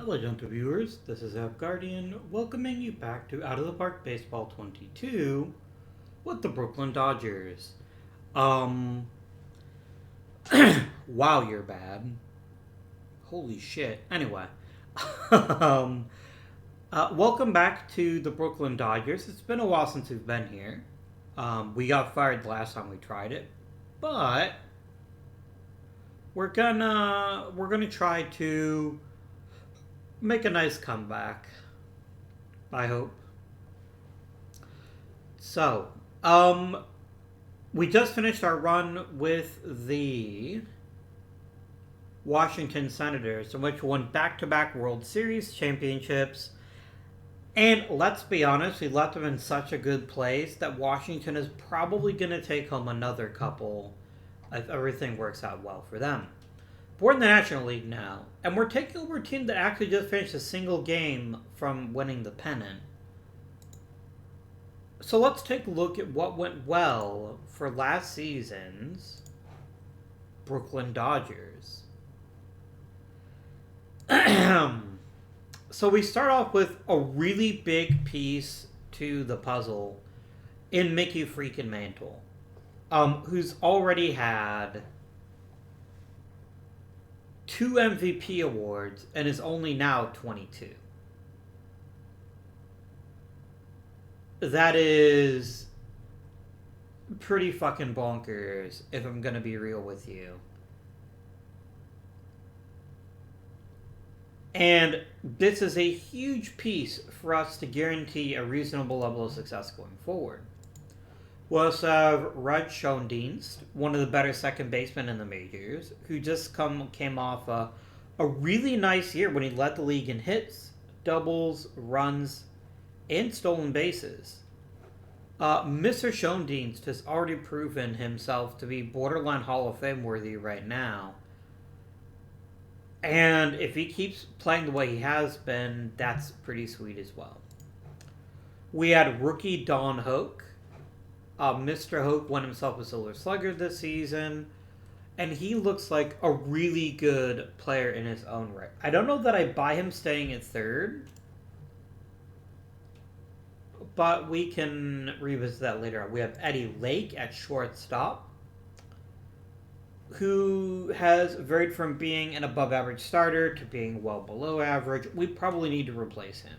Hello, gentle viewers. This is Guardian, welcoming you back to Out of the Park Baseball 22 with the Brooklyn Dodgers. Um, wow, you're bad. Holy shit. Anyway, um, welcome back to the Brooklyn Dodgers. It's been a while since we've been here. We got fired the last time we tried it, but we're gonna try to make a nice comeback. I hope. So, we just finished our run with the Washington Senators, in which won back-to-back World Series championships. And let's be honest, we left them in such a good place that Washington is probably going to take home another couple if everything works out well for them. We're in the National League now, and we're taking over a team that actually just finished a single game from winning the pennant. So let's take a look at what went well for last season's Brooklyn Dodgers. So we start off with a really big piece to the puzzle in Mickey freaking Mantle, who's already had 2 MVP awards and is only now 22. That is pretty fucking bonkers, if I'm gonna be real with you. And this is a huge piece for us to guarantee a reasonable level of success going forward. We also have Rod Schoendienst, one of the better second basemen in the majors, who just came off a really nice year when he led the league in hits, doubles, runs, and stolen bases. Mr. Schoendienst has already proven himself to be borderline Hall of Fame worthy right now. And if he keeps playing the way he has been, that's pretty sweet as well. We had rookie Don Hoke. Mr. Hoke won himself a Silver Slugger this season, and he looks like a really good player in his own right. I don't know that I buy him staying at third, but we can revisit that later on. We have Eddie Lake at shortstop, who has varied from being an above-average starter to being well below average. We probably need to replace him.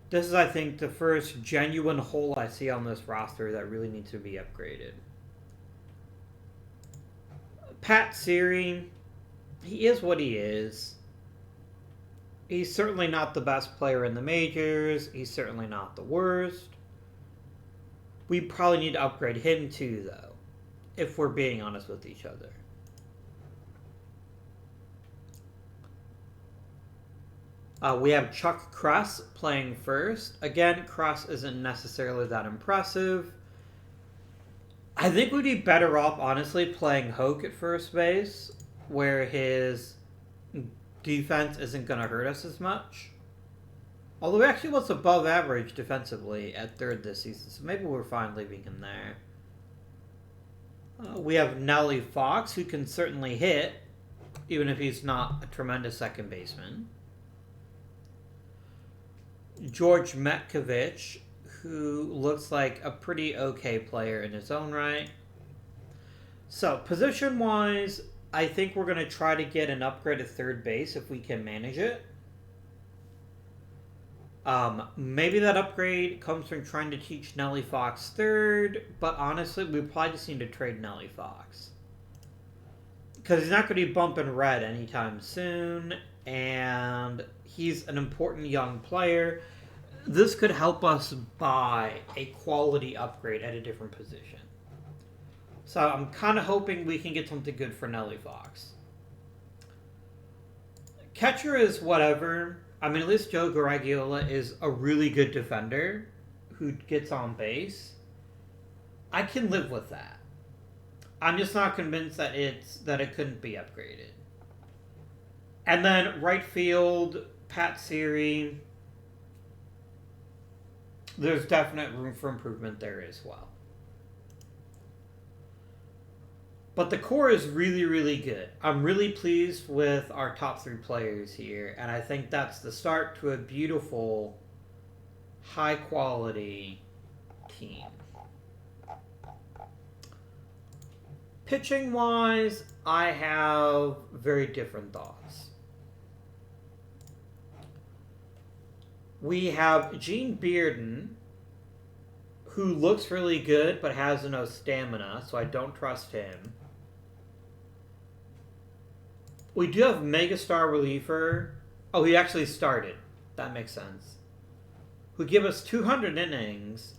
This is, I think, the first genuine hole I see on this roster that really needs to be upgraded. Pat Siri, he is what he is. He's certainly not the best player in the majors. He's certainly not the worst. We probably need to upgrade him too, though, if we're being honest with each other. We have Chuck Kress playing first. Again, Kress isn't necessarily that impressive. I think we'd be better off, honestly, playing Hoke at first base, where his defense isn't going to hurt us as much. Although he actually was above average defensively at third this season, so maybe we're fine leaving him there. We have Nellie Fox, who can certainly hit, even if he's not a tremendous second baseman. George Metkovich, who looks like a pretty okay player in his own right. So, position-wise, I think we're going to try to get an upgrade at third base if we can manage it. Maybe that upgrade comes from trying to teach Nellie Fox third, but honestly, we probably just need to trade Nellie Fox. Because he's not going to be bumping red anytime soon, and he's an important young player. This could help us buy a quality upgrade at a different position. So I'm kind of hoping we can get something good for Nellie Fox. Catcher is whatever. I mean, at least Joe Garagiola is a really good defender who gets on base. I can live with that. I'm just not convinced that it couldn't be upgraded. And then right field, Pat Siri. There's definite room for improvement there as well. But the core is really, really good. I'm really pleased with our top 3 players here, and I think that's the start to a beautiful, high-quality team. Pitching-wise, I have very different thoughts. We have Gene Bearden, who looks really good but has no stamina, so I don't trust him. We do have Megastar reliever. Oh, he actually started. That makes sense. Who give us 200 innings.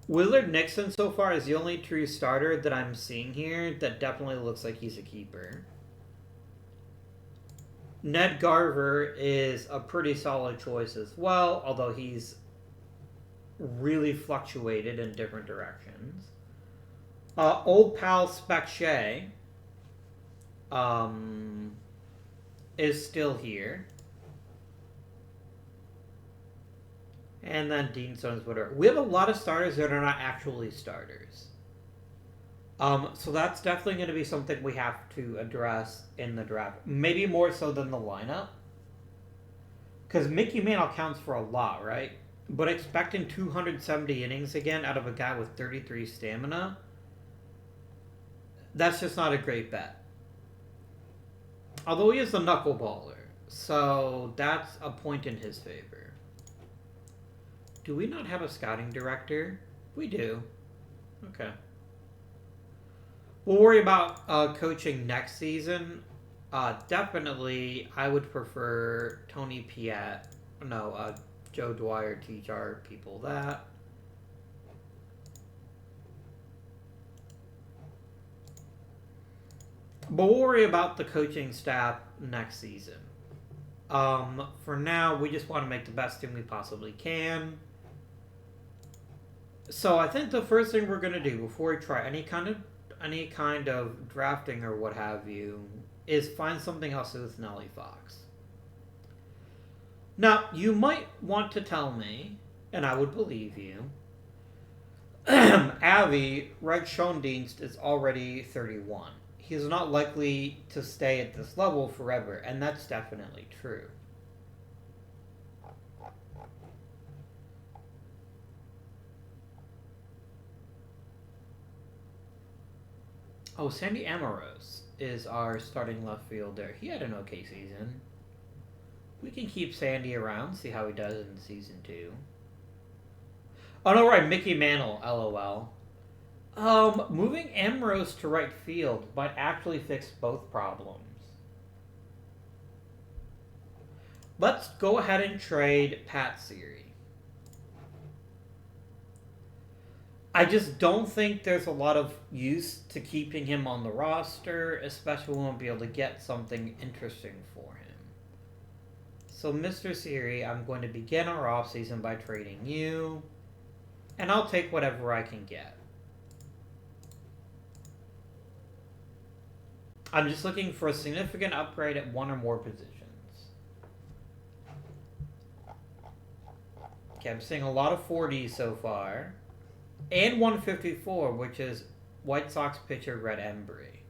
Willard Nixon so far is the only true starter that I'm seeing here that definitely looks like he's a keeper. Ned Garver is a pretty solid choice as well, although he's really fluctuated in different directions. Old pal Spec Shea is still here. And then Dean Stone's whatever. We have a lot of starters that are not actually starters. So that's definitely going to be something we have to address in the draft. Maybe more so than the lineup. Because Mickey Mantle counts for a lot, right? But expecting 270 innings again out of a guy with 33 stamina, that's just not a great bet. Although he is a knuckleballer, so that's a point in his favor. Do we not have a scouting director? We do. Okay. We'll worry about coaching next season. Definitely, I would prefer Tony Piet. No, Joe Dwyer teach our people that. But we'll worry about the coaching staff next season. For now, we just want to make the best team we possibly can. So I think the first thing we're going to do before we try any kind of drafting or what have you is find something else with Nellie Fox. Now, you might want to tell me, and I would believe you, Avi Red Schoendienst is already 31. He's not likely to stay at this level forever, and that's definitely true. Oh, Sandy Amoros is our starting left fielder. He had an okay season. We can keep Sandy around, see how he does in season 2. Oh, no, right, Mickey Mantle, LOL. Moving Amoros to right field might actually fix both problems. Let's go ahead and trade Pat Siri. I just don't think there's a lot of use to keeping him on the roster, especially when we'll be able to get something interesting for him. So, Mr. Siri, I'm going to begin our offseason by trading you, and I'll take whatever I can get. I'm just looking for a significant upgrade at one or more positions. Okay, I'm seeing a lot of 40s so far. And 154, which is White Sox pitcher Red Embry.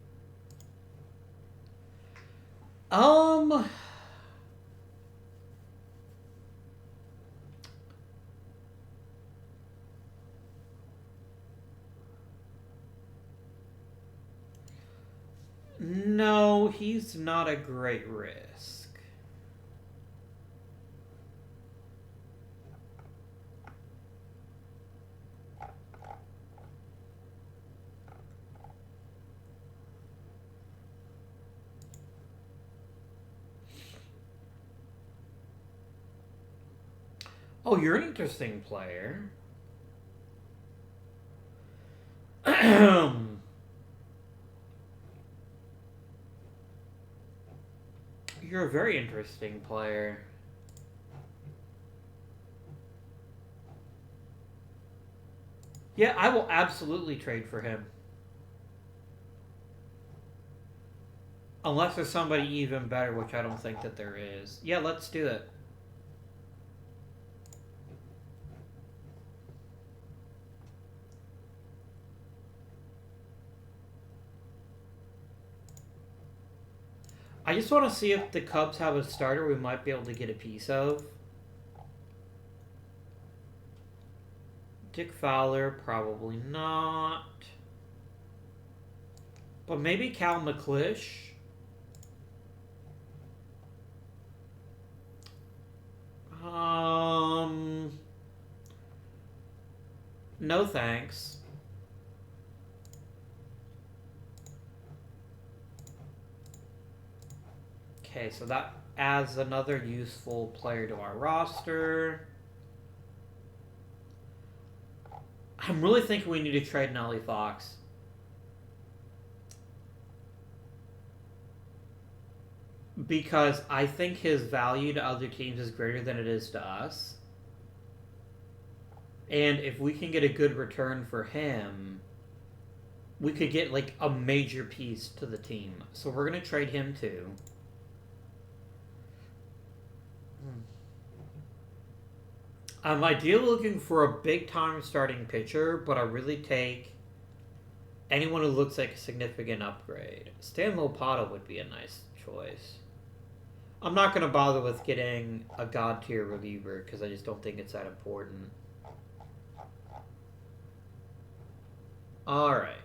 No, he's not a great risk. Oh, you're an interesting player. You're a very interesting player. Yeah, I will absolutely trade for him. Unless there's somebody even better, which I don't think that there is. Yeah, let's do it. I just want to see if the Cubs have a starter we might be able to get a piece of. Dick Fowler, probably not. But maybe Cal McClish. No thanks. Okay, so that adds another useful player to our roster. I'm really thinking we need to trade Nelly Fox. Because I think his value to other teams is greater than it is to us. And if we can get a good return for him, we could get like a major piece to the team. So we're going to trade him too. I'm ideally looking for a big-time starting pitcher, but I really take anyone who looks like a significant upgrade. Stan Lopata would be a nice choice. I'm not going to bother with getting a god-tier reliever because I just don't think it's that important. Alright.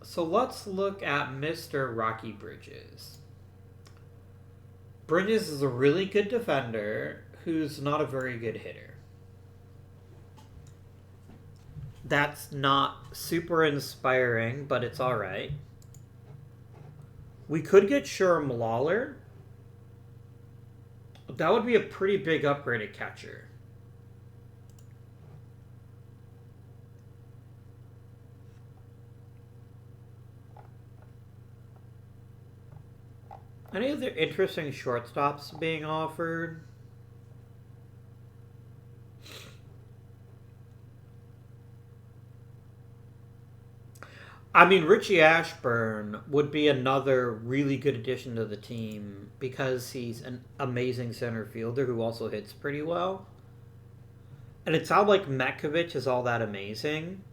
So let's look at Mr. Rocky Bridges. Bridges is a really good defender who's not a very good hitter. That's not super inspiring, but it's alright. We could get Sherm Lawler. That would be a pretty big upgrade at catcher. Any other interesting shortstops being offered? I mean, Richie Ashburn would be another really good addition to the team because he's an amazing center fielder who also hits pretty well. And it's not like Metkovich is all that amazing.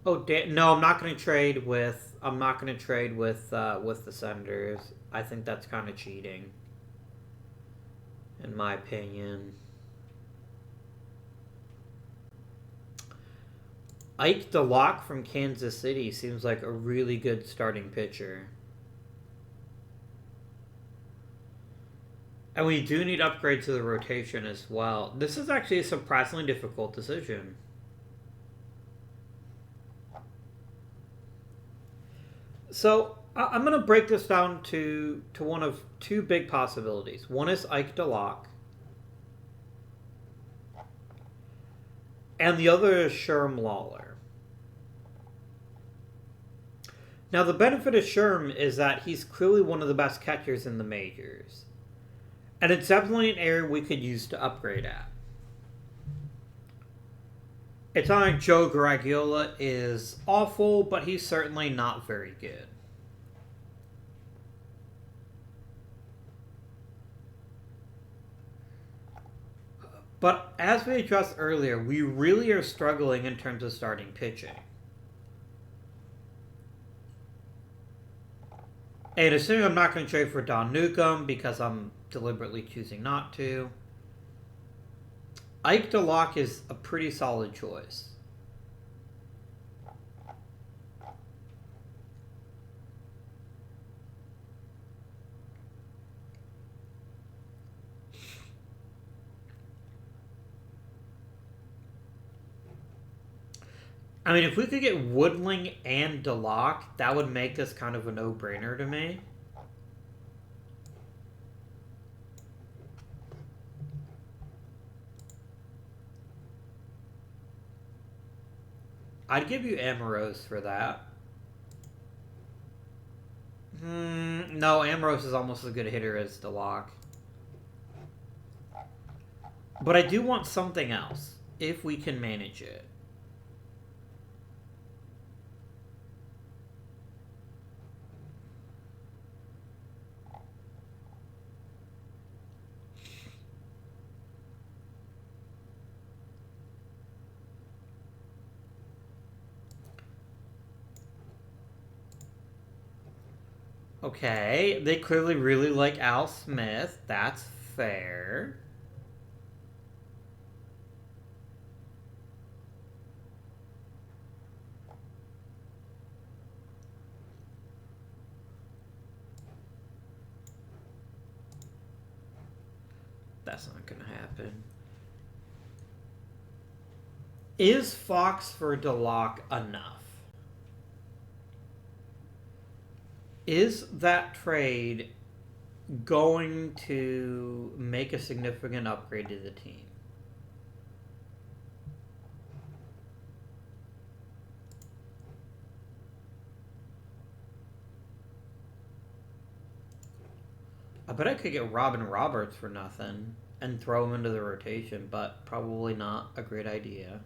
Oh, no, I'm not going to trade with. I'm not going to trade with the Senators. I think that's kind of cheating, in my opinion. Ike DeLocke from Kansas City seems like a really good starting pitcher. And we do need upgrade to the rotation as well. This is actually a surprisingly difficult decision. So I'm going to break this down to one of two big possibilities. One is Ike DeLocke. And the other is Sherm Lawler. Now, the benefit of Sherm is that he's clearly one of the best catchers in the majors. And it's definitely an area we could use to upgrade at. It's not like Joe Garagiola is awful, but he's certainly not very good. But as we addressed earlier, we really are struggling in terms of starting pitching. And assuming I'm not going to trade for Don Newcomb because I'm deliberately choosing not to, Ike DeLocke is a pretty solid choice. I mean, if we could get Woodling and DeLocke, that would make this kind of a no-brainer to me. I'd give you Amorose for that. No, Amorose is almost as good a hitter as DeLocke. But I do want something else, if we can manage it. Okay, they clearly really like Al Smith. That's fair. That's not gonna happen. Is Fox for DeLocke enough? Is that trade going to make a significant upgrade to the team? I bet I could get Robin Roberts for nothing and throw him into the rotation, but probably not a great idea.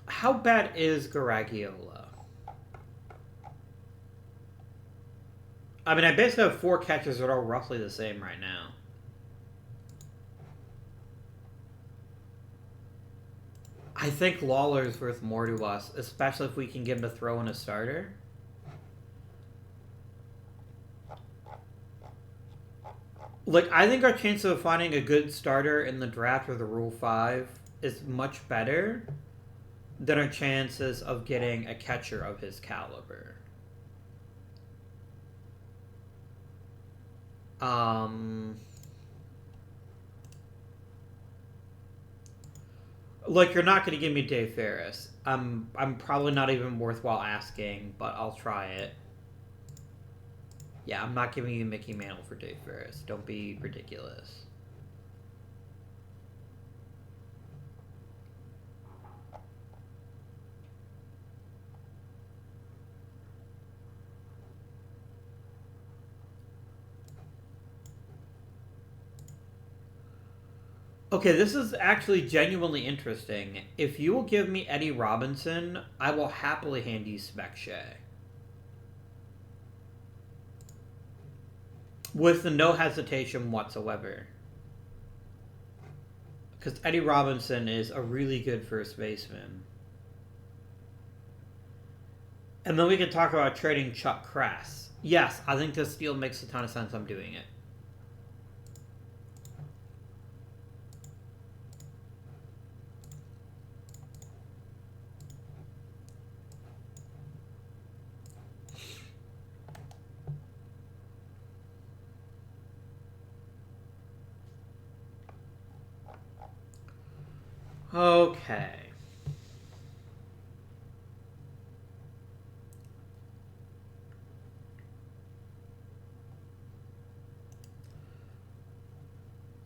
How bad is Garagiola? I mean, I basically have 4 catches that are all roughly the same right now. I think Lawler is worth more to us, especially if we can get him to throw in a starter. Like, I think our chance of finding a good starter in the draft or the Rule 5 is much better than our chances of getting a catcher of his caliber. Like, you're not going to give me Dave Ferris. I'm probably not even worthwhile asking, but I'll try it. Yeah, I'm not giving you Mickey Mantle for Dave Ferris. Don't be ridiculous. Okay, this is actually genuinely interesting. If you will give me Eddie Robinson, I will happily hand you Spec Shea. With no hesitation whatsoever. Because Eddie Robinson is a really good first baseman. And then we can talk about trading Chuck Kress. Yes, I think this deal makes a ton of sense. I'm doing it. Okay.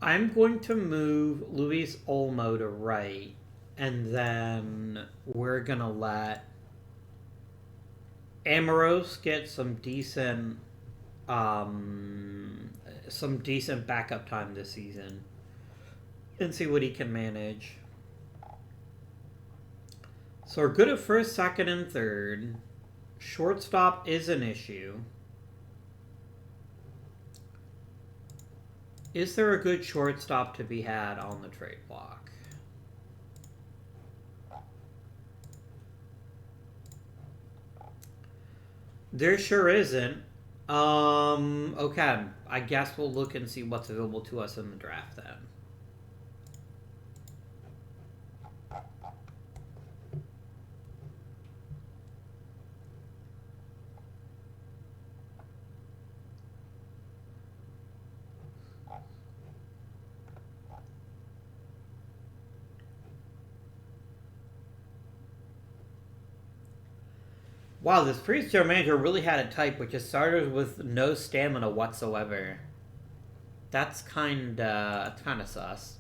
I'm going to move Luis Olmo to right, and then we're going to let Amoros get some decent backup time this season and see what he can manage. So we're good at first, second, and third. Shortstop is an issue. Is there a good shortstop to be had on the trade block? There sure isn't. Okay. I guess we'll look and see what's available to us in the draft then. Wow, this previous general manager really had a type, which is starters with no stamina whatsoever. That's kind of sus.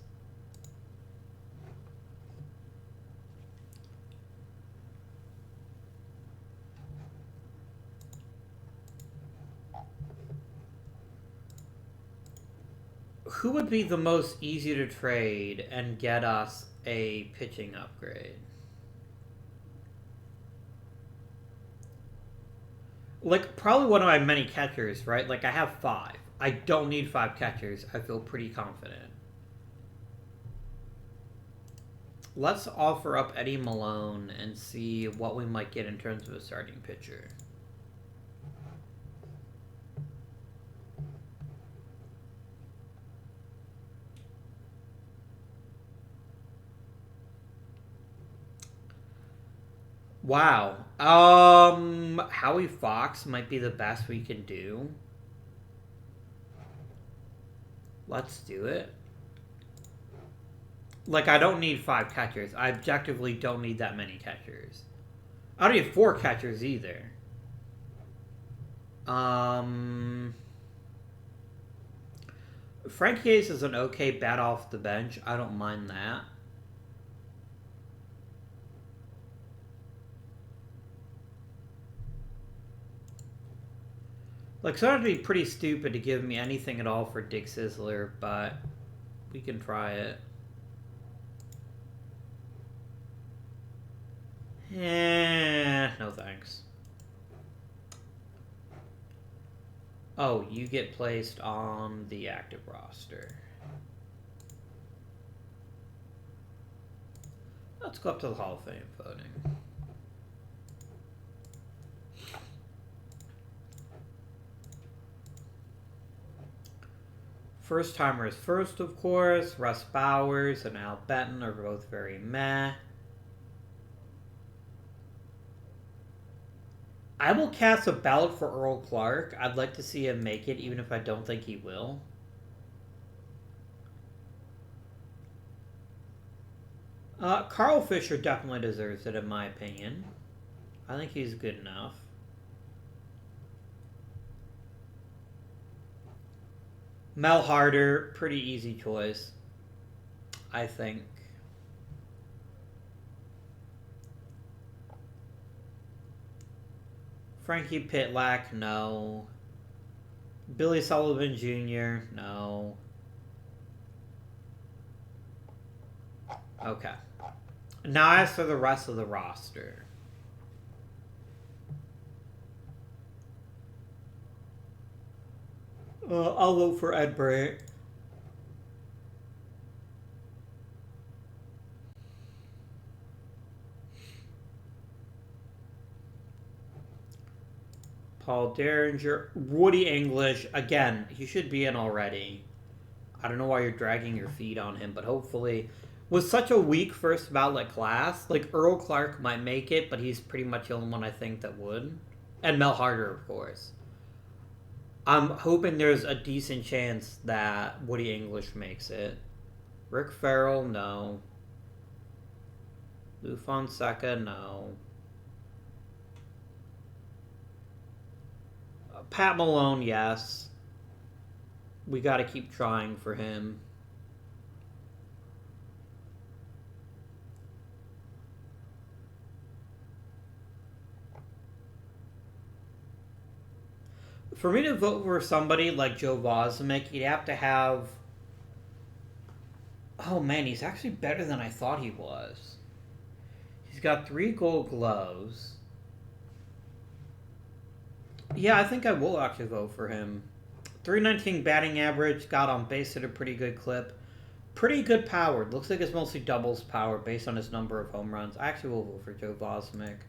Who would be the most easy to trade and get us a pitching upgrade? Like, probably one of my many catchers, right? Like, I have 5. I don't need 5 catchers. I feel pretty confident. Let's offer up Eddie Malone and see what we might get in terms of a starting pitcher. Wow. Howie Fox might be the best we can do. Let's do it. Like, I don't need 5 catchers. I objectively don't need that many catchers. I don't need 4 catchers either. Frank Hayes is an okay bat off the bench. I don't mind that. Like, so it'd be pretty stupid to give me anything at all for Dick Sizzler, but we can try it. No thanks. Oh, you get placed on the active roster. Let's go up to the Hall of Fame voting. First timers first, of course. Russ Bowers and Al Benton are both very meh. I will cast a ballot for Earl Clark. I'd like to see him make it, even if I don't think he will. Carl Fisher definitely deserves it, in my opinion. I think he's good enough. Mel Harder, pretty easy choice, I think. Frankie Pitlack, no. Billy Sullivan Jr., no. Okay. Now as for the rest of the roster. I'll vote for Ed Brandt. Paul Derringer. Woody English. Again, he should be in already. I don't know why you're dragging your feet on him, but hopefully... With such a weak first ballot class, like Earl Clark might make it, but he's pretty much the only one I think that would. And Mel Harder, of course. I'm hoping there's a decent chance that Woody English makes it. Rick Farrell, no. Lou Fonseca, no. Pat Malone, yes. We gotta keep trying for him. For me to vote for somebody like Joe Vosmick, you'd have to have... Oh man, he's actually better than I thought he was. He's got 3 Gold Gloves. Yeah, I think I will actually vote for him. 319 batting average, got on base at a pretty good clip. Pretty good power. Looks like it's mostly doubles power based on his number of home runs. I actually will vote for Joe Vosmick.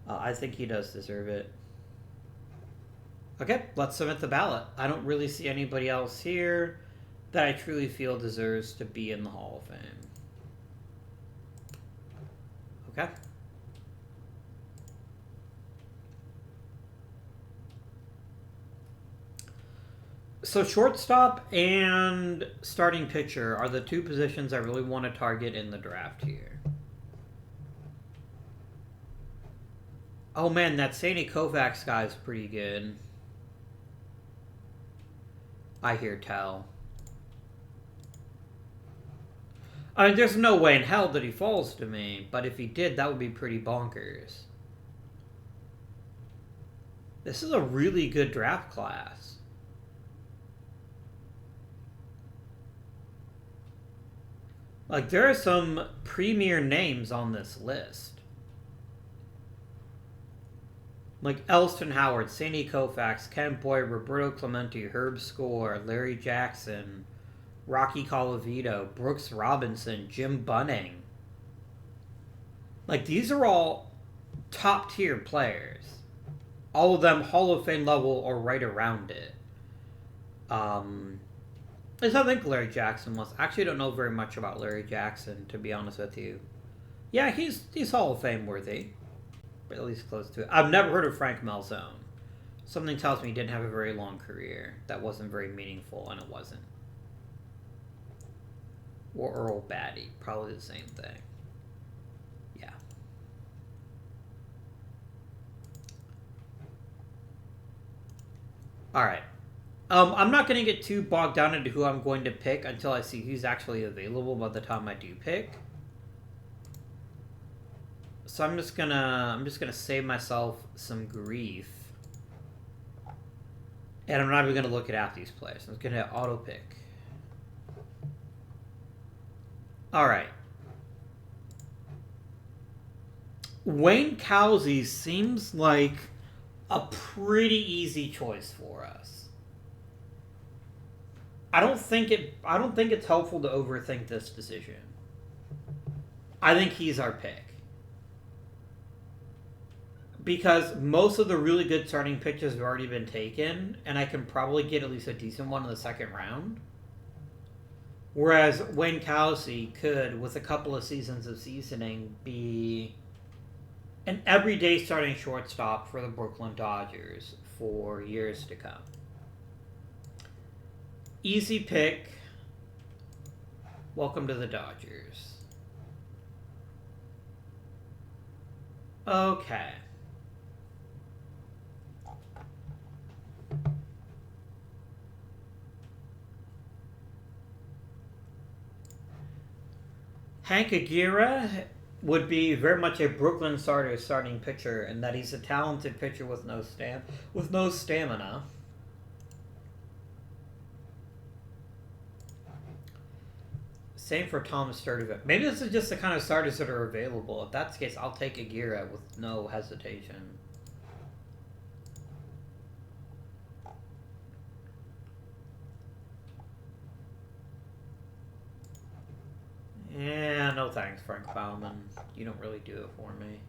I think he does deserve it. Okay, let's submit the ballot. I don't really see anybody else here that I truly feel deserves to be in the Hall of Fame. Okay. So shortstop and starting pitcher are the 2 positions I really want to target in the draft here. Oh man, that Sandy Koufax guy is pretty good. I hear tell. I mean, there's no way in hell that he falls to me, but if he did, that would be pretty bonkers. This is a really good draft class. Like, there are some premier names on this list. Like Elston Howard, Sandy Koufax, Ken Boyd, Roberto Clemente, Herb Score, Larry Jackson, Rocky Colavito, Brooks Robinson, Jim Bunning. Like, these are all top-tier players. All of them Hall of Fame level or right around it. I think Larry Jackson was. Actually, I don't know very much about Larry Jackson, to be honest with you. Yeah, he's Hall of Fame worthy. But at least close to it. I've never heard of Frank Malzone. Something tells me he didn't have a very long career. That wasn't very meaningful, and it wasn't. Or Earl Batty. Probably the same thing. Yeah. Alright. I'm not going to get too bogged down into who I'm going to pick until I see who's actually available by the time I do pick. So I'm just gonna save myself some grief. And I'm not even gonna look at these players. I'm just gonna auto pick. Alright. Wayne Cousy seems like a pretty easy choice for us. I don't think it's helpful to overthink this decision. I think he's our pick. Because most of the really good starting pitchers have already been taken, and I can probably get at least a decent one in the second round. Whereas Wayne Cousy could, with a couple of seasons of seasoning, be an everyday starting shortstop for the Brooklyn Dodgers for years to come. Easy pick. Welcome to the Dodgers. Okay. Hank Aguirre would be very much a Brooklyn starting pitcher, in that he's a talented pitcher with no stamina. Same for Tom Sturdivant. Maybe this is just the kind of starters that are available. If that's the case, I'll take Aguirre with no hesitation. Yeah, no thanks, Frank Bauman. You don't really do it for me.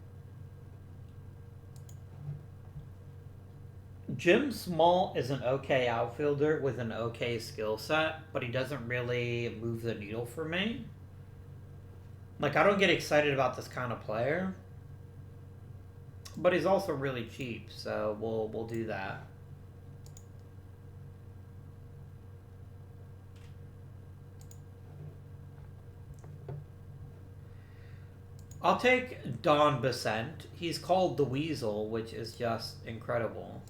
Jim Small is an okay outfielder with an okay skill set, but he doesn't really move the needle for me. Like, I don't get excited about this kind of player. But he's also really cheap, so we'll do that. I'll take Don Basent. He's called the Weasel, which is just incredible.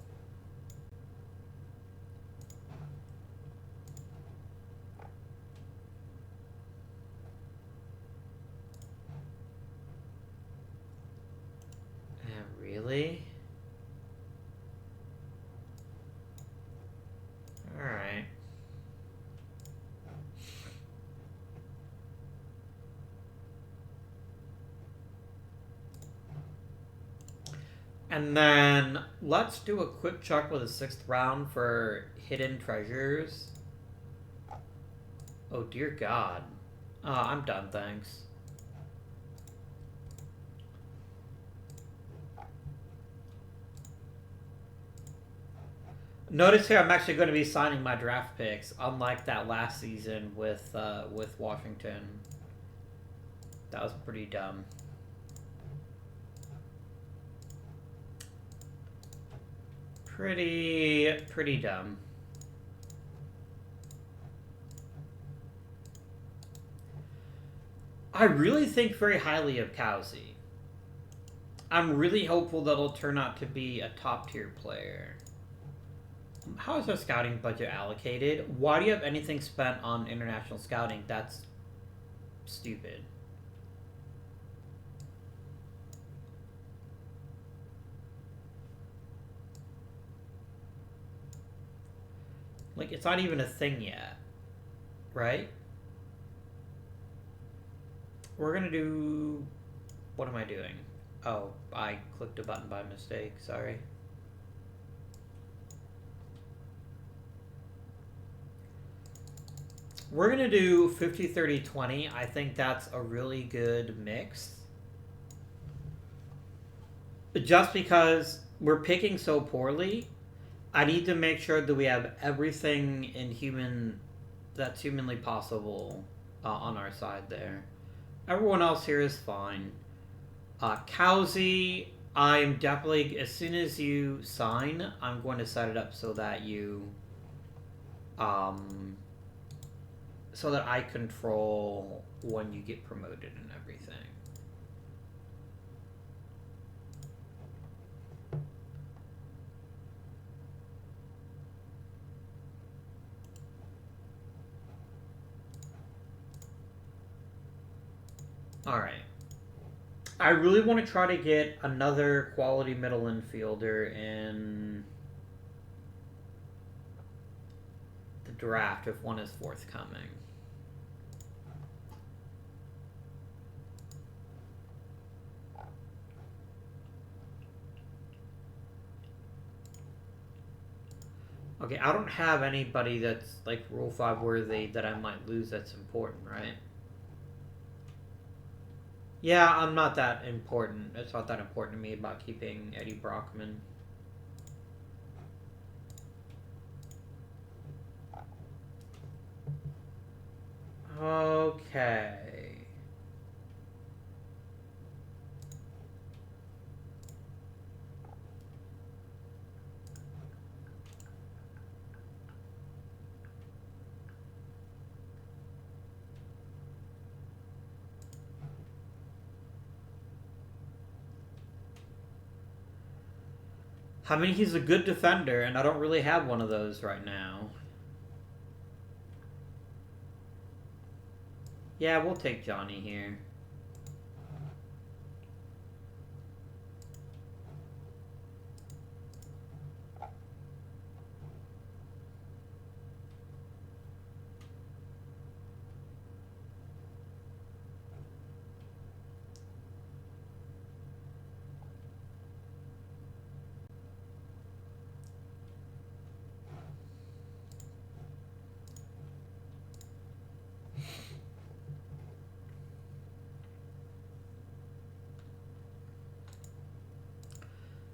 Really? Alright. And then let's do a quick check with a 6th round for hidden treasures. Oh dear God. I'm done, thanks. Notice here I'm actually going to be signing my draft picks, unlike that last season with Washington. That was pretty dumb. Pretty dumb. I really think very highly of Cousy. I'm really hopeful that he'll turn out to be a top-tier player. How is our scouting budget allocated? Why do you have anything spent on international scouting? That's stupid. Like, it's not even a thing yet, right? We're gonna do... What am I doing? Oh, I clicked a button by mistake, sorry. We're going to do 50, 30, 20. I think that's a really good mix. Just because we're picking so poorly, I need to make sure that we have everything that's humanly possible on our side there. Everyone else here is fine. Cousy, I'm definitely, as soon as you sign, I'm going to set it up so that so that I control when you get promoted and everything. Alright. I really want to try to get another quality middle infielder in the draft if one is forthcoming. Okay, I don't have anybody that's like Rule 5 worthy that I might lose that's important, right? Yeah, I'm not that important. It's not that important to me about keeping Eddie Brockman. Okay. I mean, he's a good defender, and I don't really have one of those right now. Yeah, we'll take Johnny here.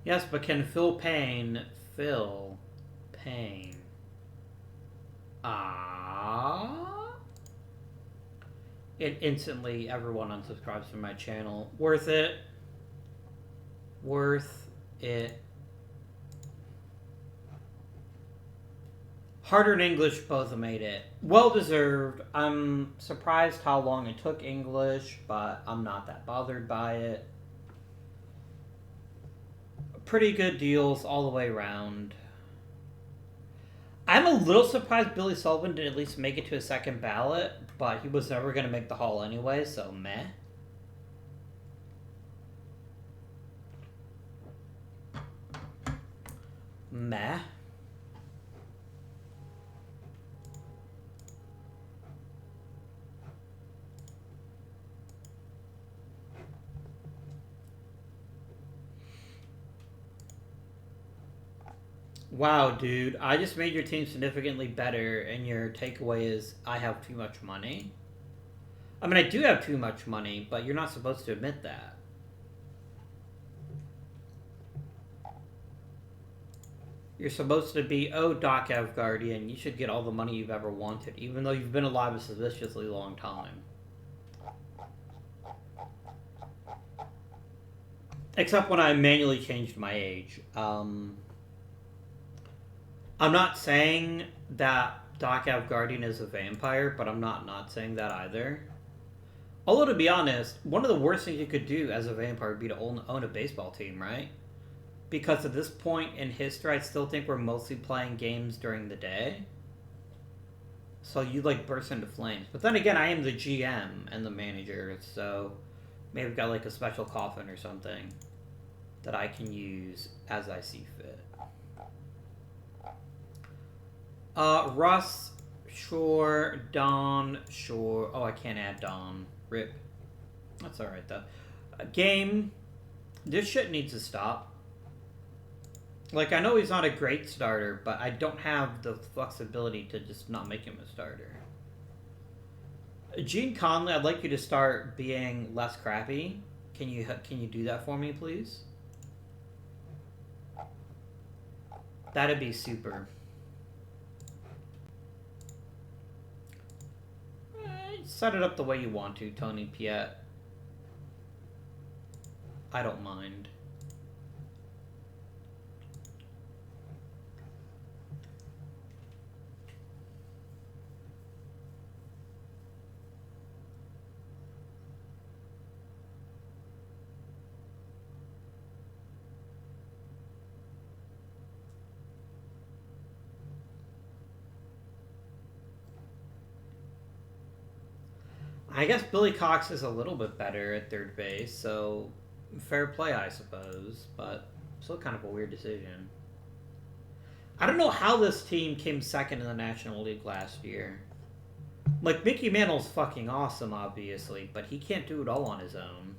Yes, but can Phil Payne fill Payne? It instantly everyone unsubscribes from my channel. Worth it. Worth it. Harder and English both made it. Well deserved. I'm surprised how long it took English, but I'm not that bothered by it. Pretty good deals all the way around. I'm a little surprised Billy Sullivan did at least make it to a second ballot, but he was never going to make the Hall anyway, so meh. Meh. Wow, dude, I just made your team significantly better, and your takeaway is I have too much money? I mean, I do have too much money, but you're not supposed to admit that. You're supposed to be, oh, Doc Avgardian, you should get all the money you've ever wanted, even though you've been alive a suspiciously long time. Except when I manually changed my age. I'm not saying that Doc Avgardian is a vampire, but I'm not saying that either. Although, to be honest, one of the worst things you could do as a vampire would be to own a baseball team, right? Because at this point in history, I still think we're mostly playing games during the day. So you, like, burst into flames. But then again, I am the GM and the manager, so maybe I've got, like, a special coffin or something that I can use as I see fit. Russ, sure. Don, sure. Oh, I can't add Don. Rip. That's alright, though. Game. This shit needs to stop. Like, I know he's not a great starter, but I don't have the flexibility to just not make him a starter. Gene Conley, I'd like you to start being less crappy. Can you do that for me, please? That'd be super. Set it up the way you want to, Tony Piet. I don't mind. I guess Billy Cox is a little bit better at third base, so fair play, I suppose, but still kind of a weird decision. I don't know how this team came second in the National League last year. Like, Mickey Mantle's fucking awesome, obviously, but he can't do it all on his own.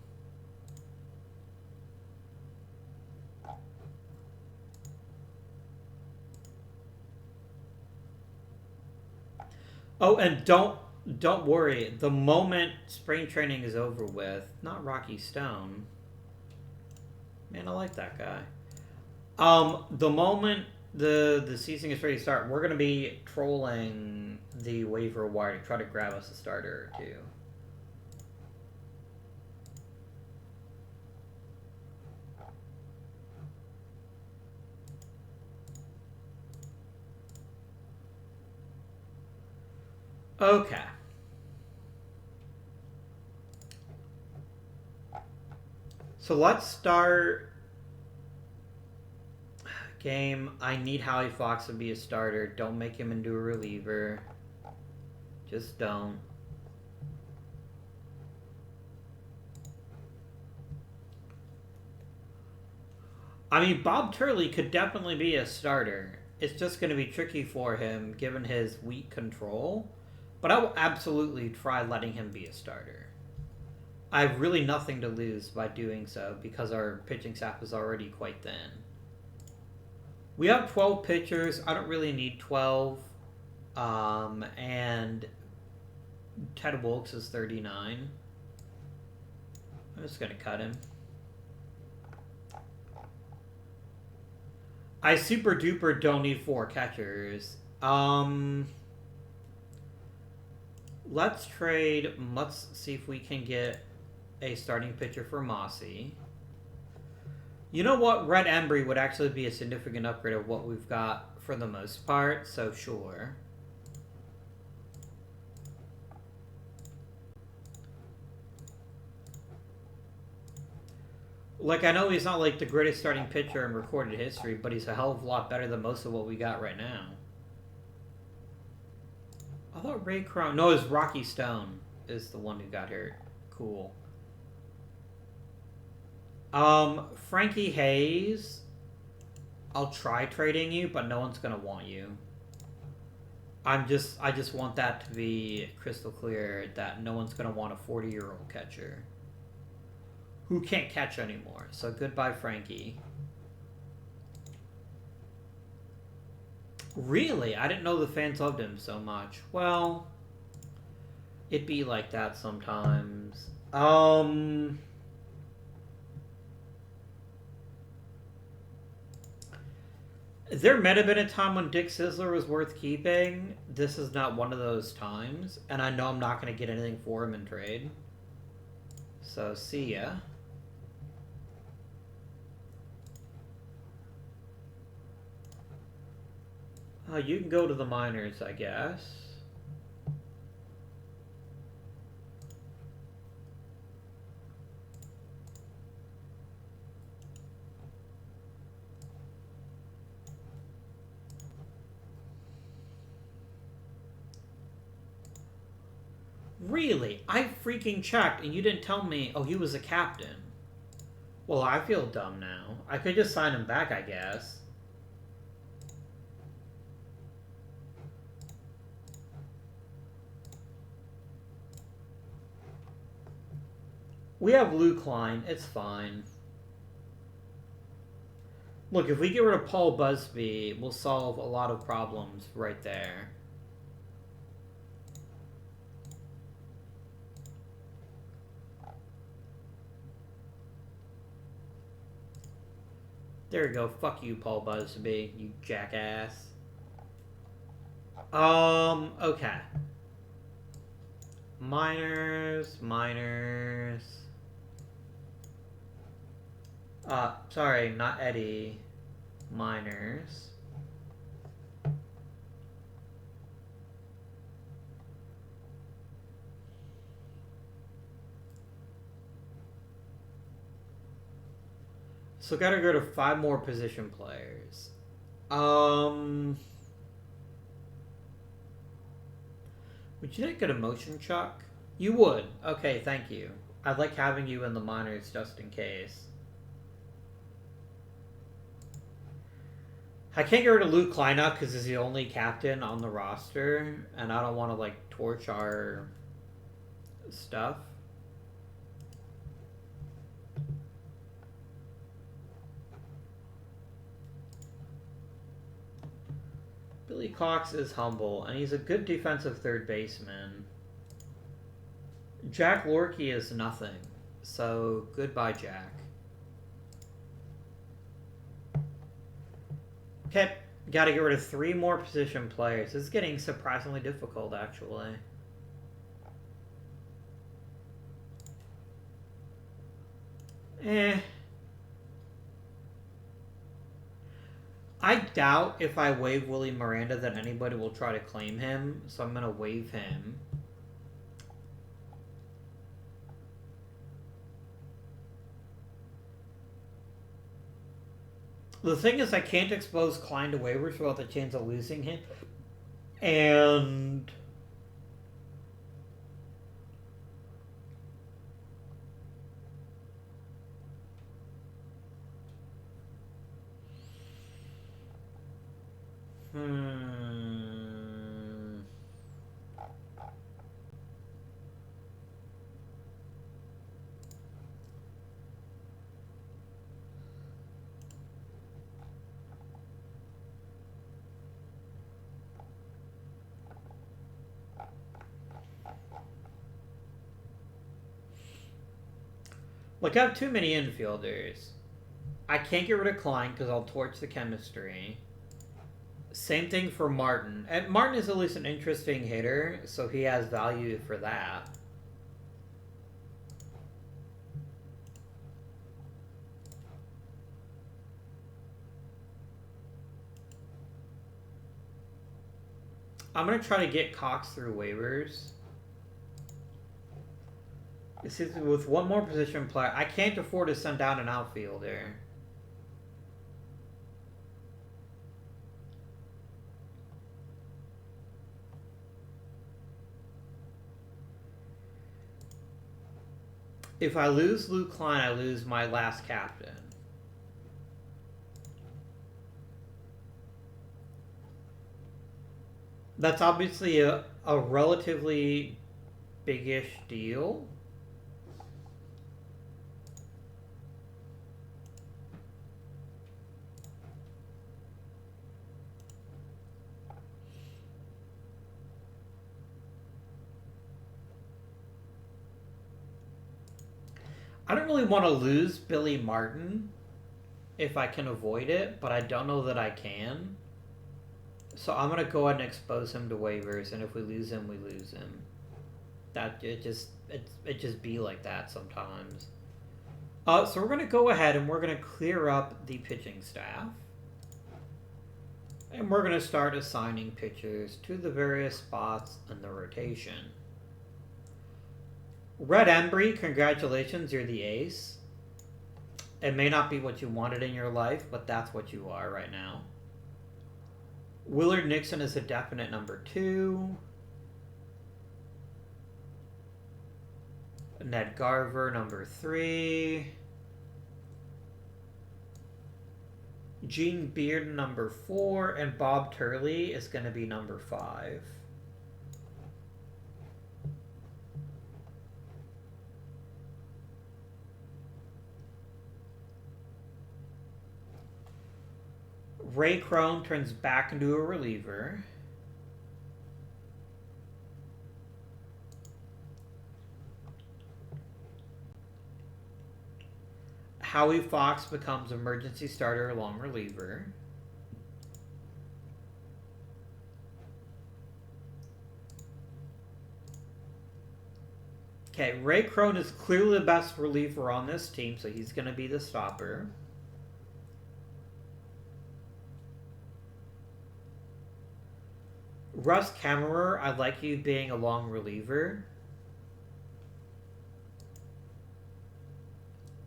Oh, and don't worry. The moment spring training is over with, not Rocky Stone. Man, I like that guy. The moment the season is ready to start, we're gonna be trolling the waiver wire to try to grab us a starter or two. Okay. So let's start game. I need Howie Fox to be a starter. Don't make him into a reliever. Just don't. I mean, Bob Turley could definitely be a starter. It's just going to be tricky for him given his weak control. But I will absolutely try letting him be a starter. I have really nothing to lose by doing so because our pitching staff is already quite thin. We have 12 pitchers. I don't really need 12. And Ted Wilkes is 39. I'm just going to cut him. I super duper don't need 4 catchers. Let's trade. Let's see if we can get a starting pitcher for Mossy. You know what? Red Embry would actually be a significant upgrade of what we've got for the most part, so sure. Like, I know he's not like the greatest starting pitcher in recorded history, but he's a hell of a lot better than most of what we got right now. I thought Ray Crown... No, it's Rocky Stone is the one who got hurt. Cool. Frankie Hayes. I'll try trading you, but no one's gonna want you. I just want that to be crystal clear that no one's gonna want a 40-year-old catcher who can't catch anymore. So goodbye, Frankie. Really? I didn't know the fans loved him so much. Well, it'd be like that sometimes. There might have been a time when Dick Sizzler was worth keeping. This is not one of those times. And I know I'm not going to get anything for him in trade. So, see ya. You can go to the minors, I guess. Really? I freaking checked and you didn't tell me, oh, he was a captain. Well, I feel dumb now. I could just sign him back, I guess. We have Lou Klein. It's fine. Look, if we get rid of Paul Busby, we'll solve a lot of problems right there. There we go. Fuck you, Paul Busby, you jackass. Okay. Minors. Sorry, not Eddie. Minors. So gotta go to 5 more position players. Would you get a motion, Chuck? You would. Okay, thank you. I'd like having you in the minors just in case. I can't get rid of Luke Kleinuck because he's the only captain on the roster, and I don't want to, like, torch our stuff. Billy Cox is humble, and he's a good defensive third baseman. Jack Lorkey is nothing, so goodbye, Jack. Okay, gotta get rid of 3 more position players. This is getting surprisingly difficult, actually. I doubt if I waive Willie Miranda that anybody will try to claim him, so I'm gonna waive him. The thing is, I can't expose Klein to waivers without the chance of losing him. And Look, I have too many infielders. I can't get rid of Klein because I'll torch the chemistry. Same thing for Martin. And Martin is at least an interesting hitter, so he has value for that. I'm going to try to get Cox through waivers. With 1 more position player, I can't afford to send down an outfielder. If I lose Luke Klein, I lose my last captain. That's obviously a relatively big-ish deal. I don't really want to lose Billy Martin if I can avoid it, but I don't know that I can. So I'm going to go ahead and expose him to waivers, and if we lose him, we lose him. It just be like that sometimes. So we're going to go ahead and we're going to clear up the pitching staff. And we're going to start assigning pitchers to the various spots in the rotation. Red Embry, congratulations, you're the ace. It may not be what you wanted in your life, but that's what you are right now. Willard Nixon is a definite number 2. Ned Garver, number 3. Gene Beard, number 4. And Bob Turley is going to be number 5. Ray Crone turns back into a reliever. Howie Fox becomes emergency starter or long reliever. Okay, Ray Crone is clearly the best reliever on this team, so he's going to be the stopper. Russ Kammerer, I like you being a long reliever.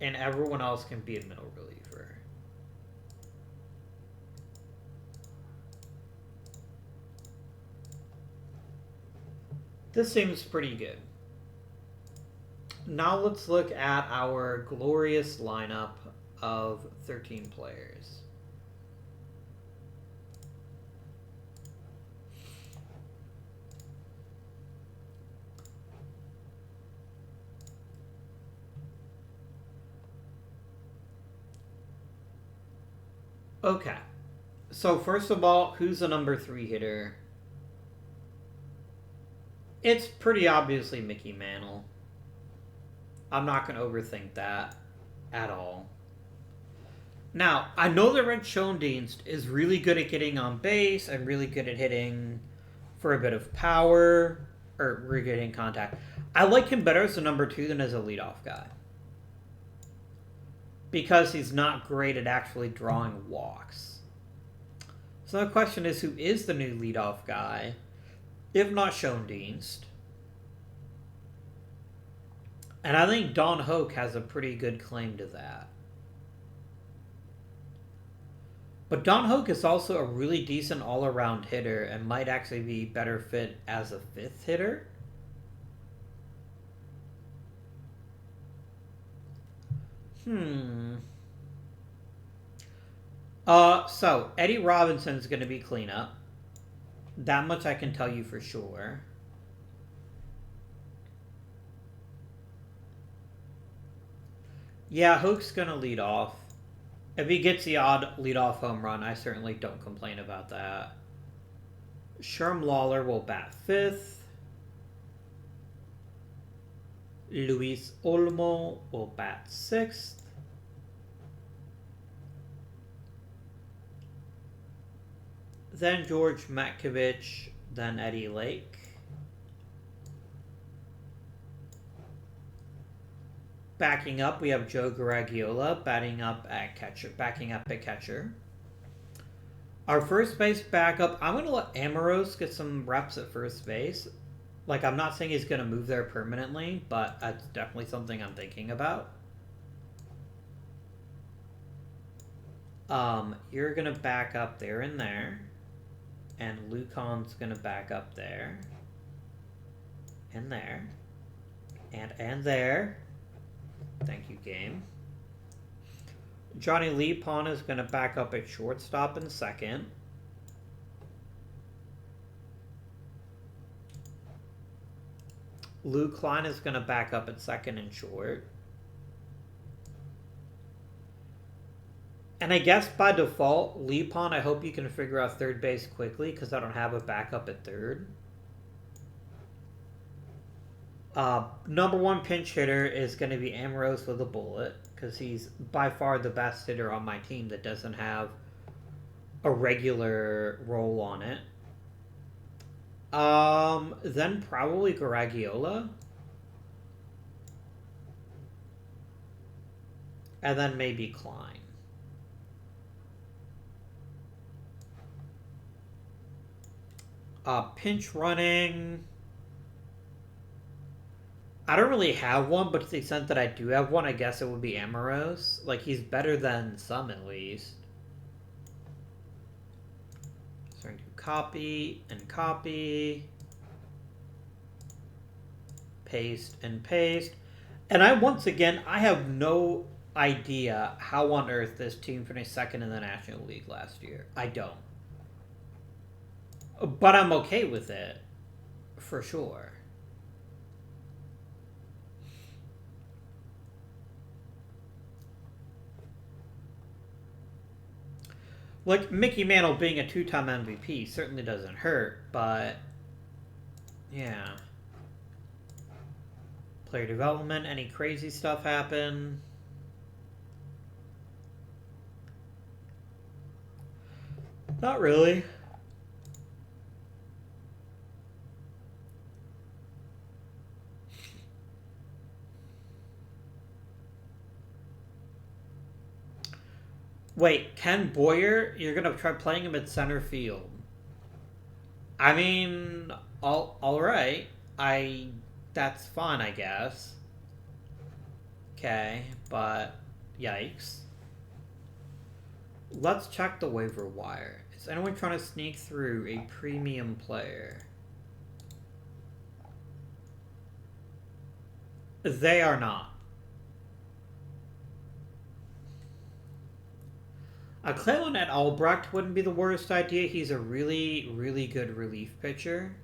And everyone else can be a middle reliever. This seems pretty good. Now let's look at our glorious lineup of 13 players. Okay. So first of all, who's the number 3 hitter? It's pretty obviously Mickey Mantle. I'm not going to overthink that at all. Now, I know that Red Schoendienst is really good at getting on base and really good at hitting for a bit of power, or really good in contact. I like him better as a number 2 than as a leadoff guy. Because he's not great at actually drawing walks. So the question is, who is the new leadoff guy? If not Schoendienst. And I think Don Hoke has a pretty good claim to that. But Don Hoke is also a really decent all-around hitter and might actually be better fit as a 5th hitter. So Eddie Robinson's going to be cleanup. That much I can tell you for sure. Yeah, Hoke's going to lead off. If he gets the odd leadoff home run, I certainly don't complain about that. Sherm Lawler will bat 5th. Luis Olmo will bat 6th. Then George Matkovich, then Eddie Lake. Backing up, we have Joe Garagiola backing up at catcher. Our first base backup, I'm going to let Amoros get some reps at first base. Like, I'm not saying he's going to move there permanently, but that's definitely something I'm thinking about. You're going to back up there and there. And Lucon's going to back up there. And there. And there. Thank you, game. Johnny Lepon is going to back up at shortstop in second. Lou Klein is going to back up at second and short. And I guess by default, Lepon, I hope you can figure out third base quickly because I don't have a backup at third. Number 1 pinch hitter is going to be Amoros with a bullet because he's by far the best hitter on my team that doesn't have a regular role on it. Then probably Garagiola. And then maybe Klein. Pinch running. I don't really have one, but to the extent that I do have one, I guess it would be Amoros. Like, he's better than some, at least. Starting to copy and copy. Paste and paste. And I have no idea how on earth this team finished second in the National League last year. I don't. But I'm okay with it. For sure. Like, Mickey Mantle being a 2-time MVP certainly doesn't hurt, but yeah. Player development, any crazy stuff happen? Not really. Wait, Ken Boyer? You're gonna try playing him at center field? I mean, all right. That's fine, I guess. Okay, but yikes. Let's check the waiver wire. Is anyone trying to sneak through a premium player? They are not. A Cleveland at Albrecht wouldn't be the worst idea. He's a really, really good relief pitcher.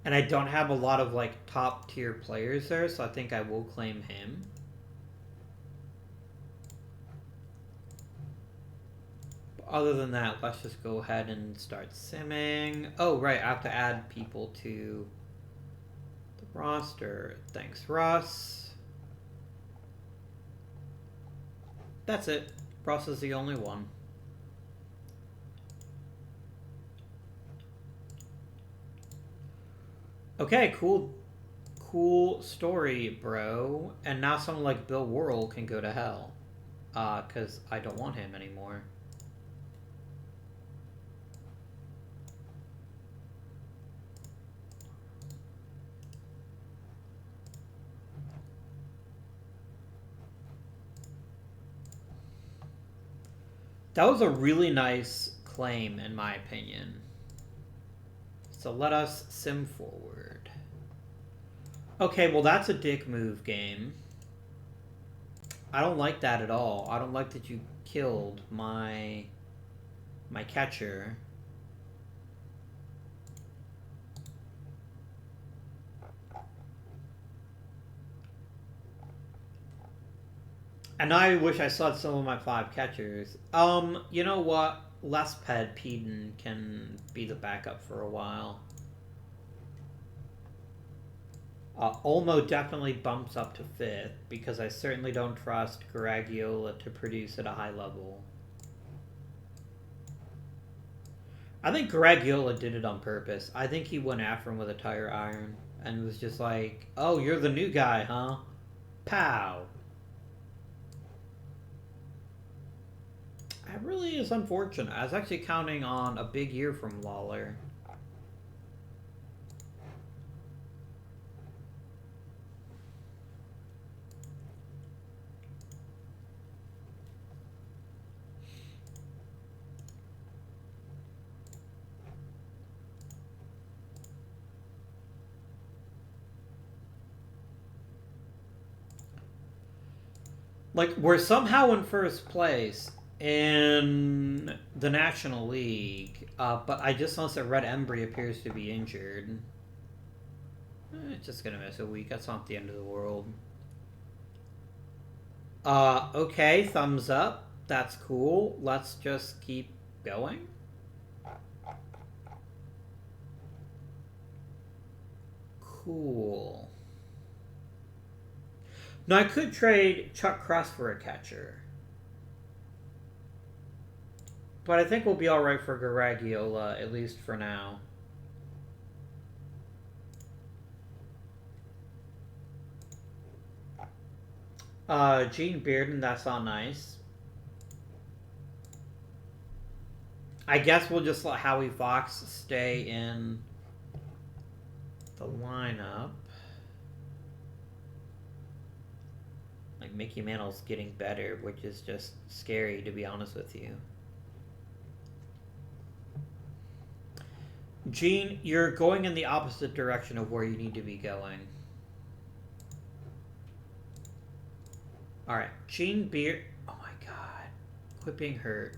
And I don't have a lot of like top tier players there, so I think I will claim him. But other than that, let's just go ahead and start simming. Oh, right, I have to add people to the roster. Thanks, Russ. That's it. Russ is the only one. Okay, cool story, bro. And now someone like Bill Worrell can go to hell. Because I don't want him anymore. That was a really nice claim, in my opinion. So let us sim forward. Okay, well that's a dick move, game. I don't like that at all. I don't like that you killed my catcher. And I wish I saw some of my 5 catchers. You know what? Lesped Peden can be the backup for a while. Olmo definitely bumps up to 5th because I certainly don't trust Garagiola to produce at a high level. I think Garagiola did it on purpose. I think he went after him with a tire iron and was just like, "Oh, you're the new guy, huh? Pow." That really is unfortunate. I was actually counting on a big year from Lawler. Like, we're somehow in first place in the National League, but I just noticed that Red Embry appears to be injured. It's just gonna miss a week. That's not the end of the world. Okay, thumbs up. That's cool. Let's just keep going. Cool. Now, I could trade Chuck Cross for a catcher. But I think we'll be alright for Garagiola, at least for now. Gene Bearden, that's not nice. I guess we'll just let Howie Fox stay in the lineup. Like, Mickey Mantle's getting better, which is just scary, to be honest with you. Gene, you're going in the opposite direction of where you need to be going. Alright, Gene Beard. Oh my god. Quit being hurt.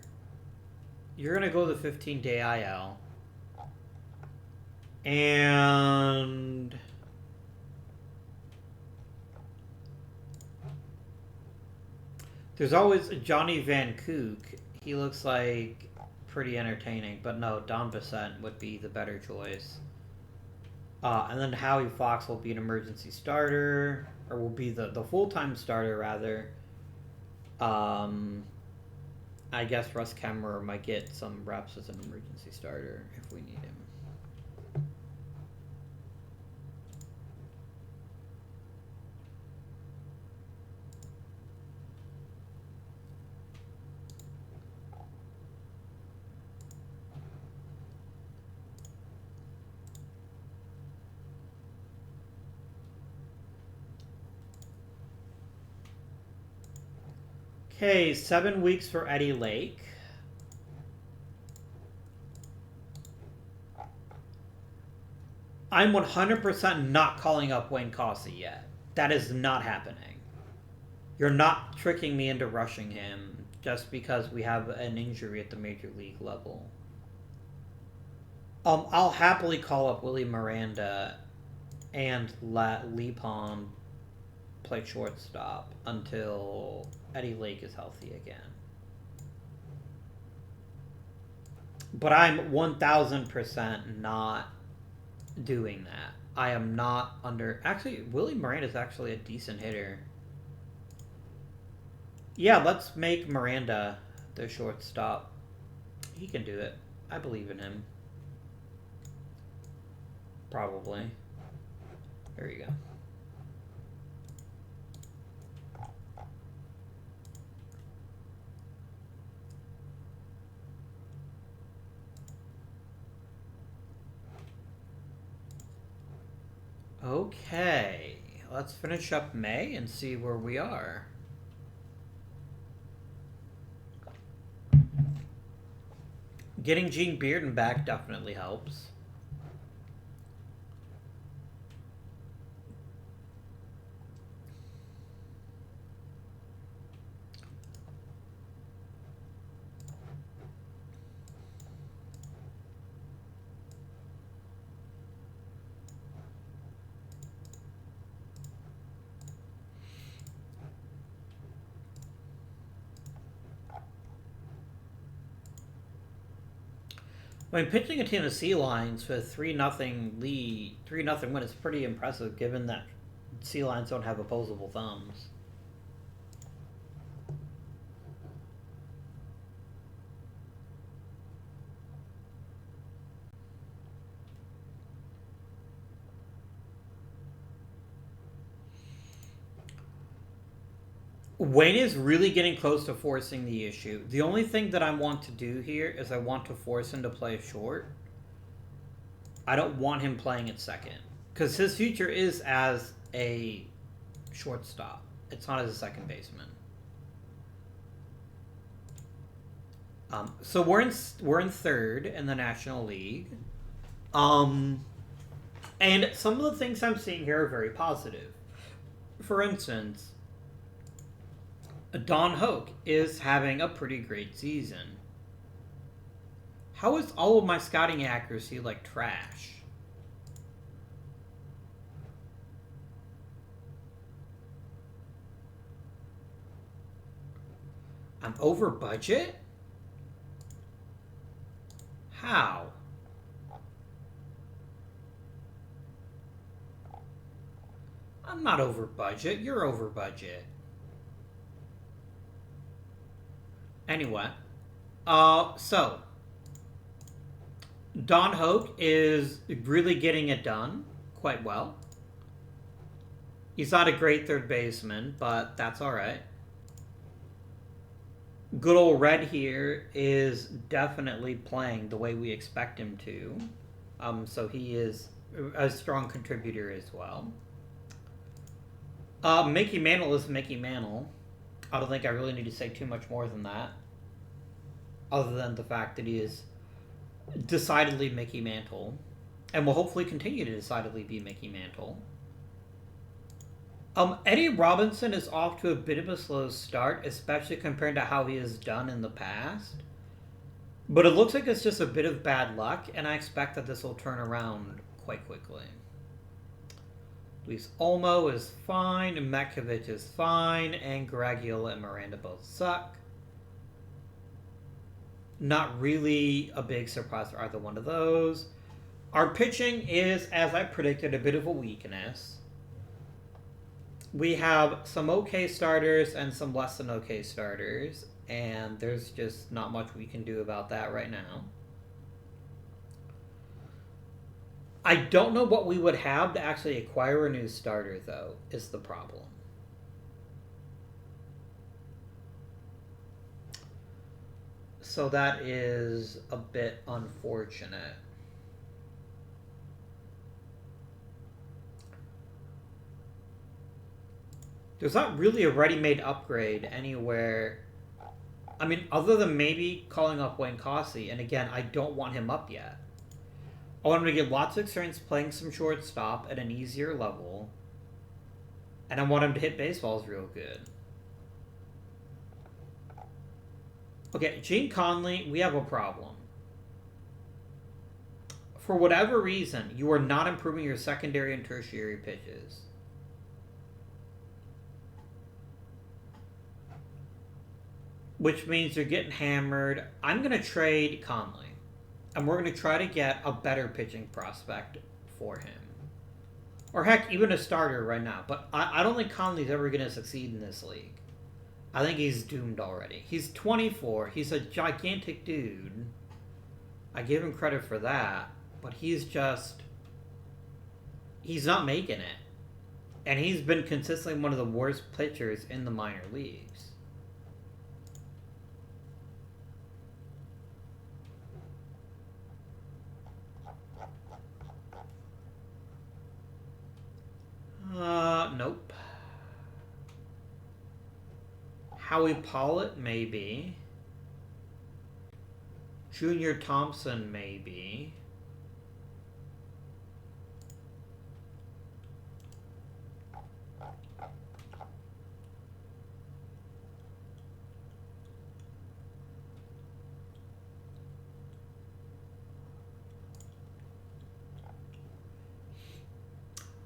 You're going to go the 15-day IL. And there's always Johnny Van Kook. He looks like pretty entertaining, but no, Don Bissett would be the better choice. And then Howie Fox will be an emergency starter, or will be the full-time starter, rather. And I guess Russ Kemmerer might get some reps as an emergency starter if we need him. Okay, 7 weeks for Eddie Lake. I'm 100% not calling up Wayne Cousy yet. That is not happening. You're not tricking me into rushing him just because we have an injury at the major league level. I'll happily call up Willie Miranda and let Lee Pond play shortstop until Eddie Lake is healthy again. But I'm 1000% not doing that. I am not under... Actually, Willie Miranda is actually a decent hitter. Yeah, let's make Miranda the shortstop. He can do it. I believe in him. Probably. There you go. Okay, let's finish up May and see where we are. Getting Gene Bearden back definitely helps. I mean, pitching a Tennessee Lions with 3-0 lead, 3-0 win is pretty impressive given that Sea Lions don't have opposable thumbs. Wayne is really getting close to forcing the issue. The only thing that I want to do here is I want to force him to play short. I don't want him playing at second. Because his future is as a shortstop. It's not as a second baseman. So we're in third in the National League. And some of the things I'm seeing here are very positive. For instance... Don Hoke is having a pretty great season. How is all of my scouting accuracy like trash? I'm over budget? How? I'm not over budget. You're over budget. Anyway, so Don Hoke is really getting it done quite well. He's not a great third baseman, but that's all right. Good old Red here is definitely playing the way we expect him to. So he is a strong contributor as well. Mickey Mantle is Mickey Mantle. I don't think I really need to say too much more than that. Other than the fact that he is decidedly Mickey Mantle. And will hopefully continue to decidedly be Mickey Mantle. Eddie Robinson is off to a bit of a slow start, especially compared to how he has done in the past. But it looks like it's just a bit of bad luck, and I expect that this will turn around quite quickly. Luis Olmo is fine, Metkovich is fine, and Garagiola and Miranda both suck. Not really a big surprise for either one of those. Our pitching is, as I predicted, a bit of a weakness. We have some okay starters and some less than okay starters. and there's just not much we can do about that right now. I don't know what we would have to actually acquire a new starter, though, is the problem. So that is a bit unfortunate. There's not really a ready-made upgrade anywhere. I mean, other than maybe calling up Wayne Cousy, and again, I don't want him up yet. I want him to get lots of experience playing some shortstop at an easier level, and I want him to hit baseballs real good. Okay, Gene Conley, we have a problem. For whatever reason, you are not improving your secondary and tertiary pitches. Which means you're getting hammered. I'm going to trade Conley. And we're going to try to get a better pitching prospect for him. Or heck, even a starter right now. But I don't think Conley's ever going to succeed in this league. I think he's doomed already. He's 24. He's a gigantic dude. I give him credit for that. But he's just... he's not making it. And he's been consistently one of the worst pitchers in the minor leagues. Nope. Howie Pollitt, maybe. Junior Thompson, maybe.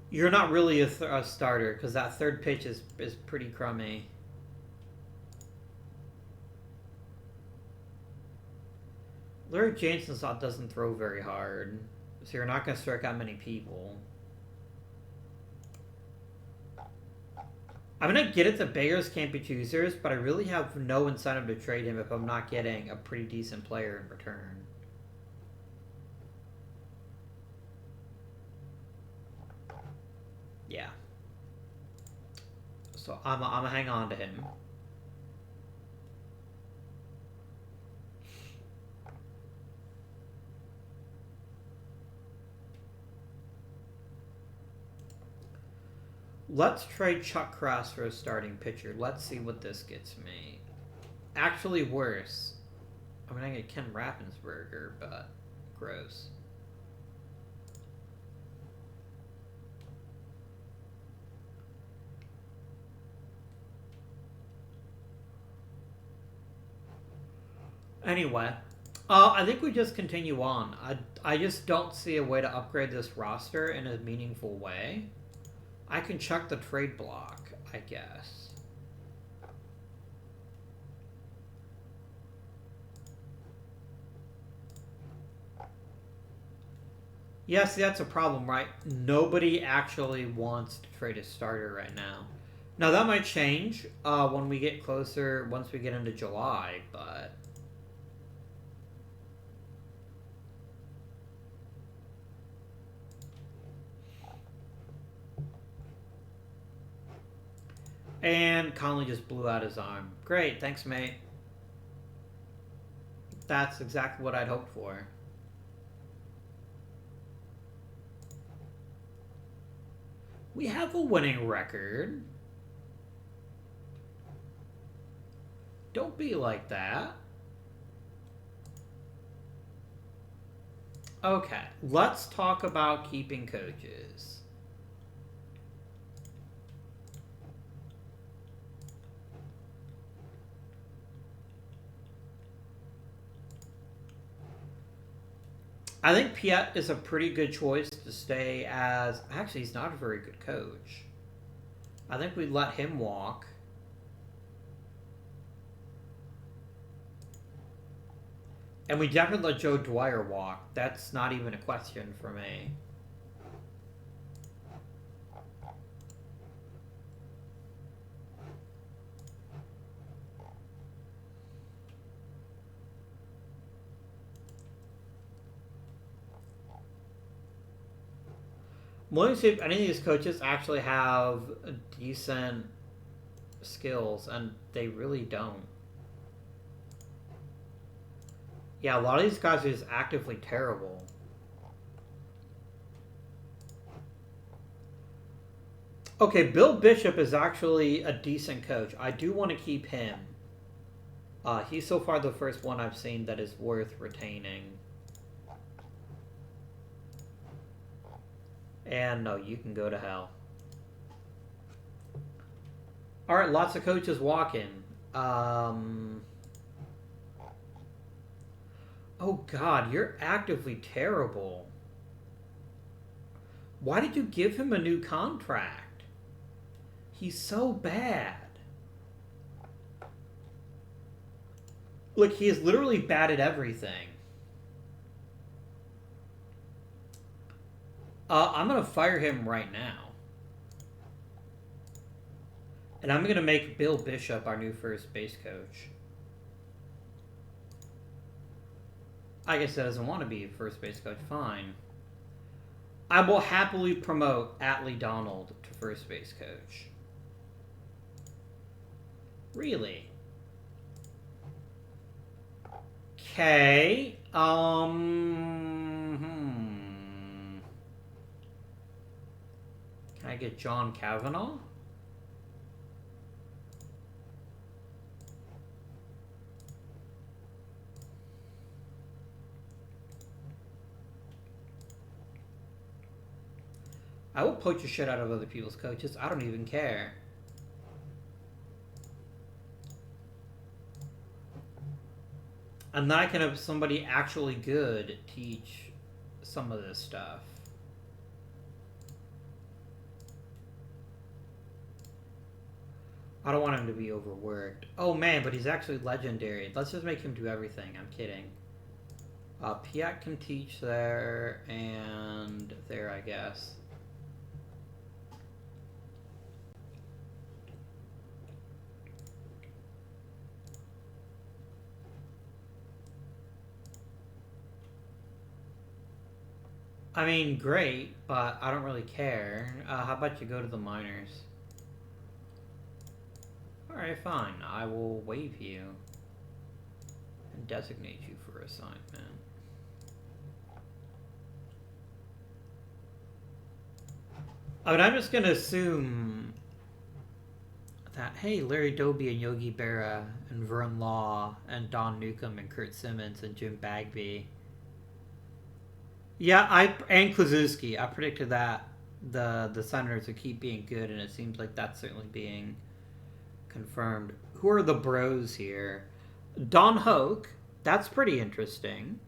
You're not really a starter, because that third pitch is pretty crummy. Larry Jansen's doesn't throw very hard, so you're not going to strike out many people. I mean, I get it that beggars can't be choosers, but I really have no incentive to trade him if I'm not getting a pretty decent player in return. Yeah. So I'm gonna hang on to him. Let's trade Chuck Cross for a starting pitcher. Let's see what this gets me. Actually worse. I mean, I get Ken Raffensperger, but gross. Anyway, I think we just continue on. I just don't see a way to upgrade this roster in a meaningful way. I can chuck the trade block, I guess. Yes, that's a problem, right? Nobody actually wants to trade a starter right now. Now, that might change when we get closer, once we get into July, but... And Conley just blew out his arm. Great, thanks, mate. That's exactly what I'd hoped for. We have a winning record. Don't be like that. Okay, let's talk about keeping coaches. I think Piet is a pretty good choice to stay as... Actually, he's not a very good coach. I think we let him walk. And we definitely let Joe Dwyer walk. That's not even a question for me. Let me see if any of these coaches actually have decent skills, and they really don't. Yeah, a lot of these guys are just actively terrible. Okay, Bill Bishop is actually a decent coach. I do want to keep him. He's so far the first one I've seen that is worth retaining. And no, you can go to hell. Alright, lots of coaches walking. Oh god, you're actively terrible. Why did you give him a new contract? He's so bad. Look, he is literally bad at everything. I'm going to fire him right now. And I'm going to make Bill Bishop our new first base coach. I guess he doesn't want to be a first base coach. Fine. I will happily promote Atlee Donald to first base coach. Really? Okay. Can I get John Kavanaugh? I will poach the shit out of other people's coaches. I don't even care. And then I can have somebody actually good teach some of this stuff. I don't want him to be overworked. Oh man, but he's actually legendary. Let's just make him do everything. I'm kidding. Piat can teach there and there, I guess. I mean, great, but I don't really care. How about you go to the minors? Alright, fine. I will waive you and designate you for assignment. I mean, I'm just going to assume that, hey, Larry Doby and Yogi Berra and Vern Law and Don Newcomb and Kurt Simmons and Jim Bagby. Yeah, and Kluszewski. I predicted that the Senators would keep being good, and it seems like that's certainly being confirmed. Who are the bros here? Don Hoke. That's pretty interesting.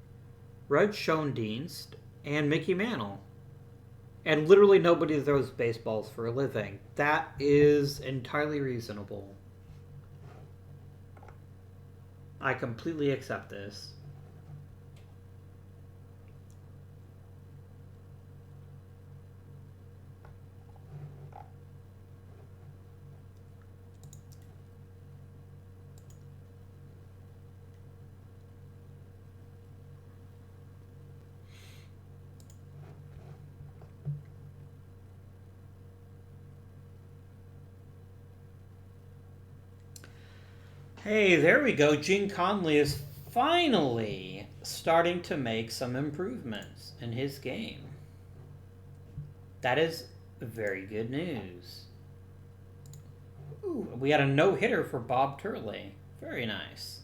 Rud Schoendienst and Mickey Mantle. And literally nobody throws baseballs for a living. That is entirely reasonable. I completely accept this. Hey, there we go. Gene Conley is finally starting to make some improvements in his game. That is very good news. Ooh, we had a no-hitter for Bob Turley. Very nice.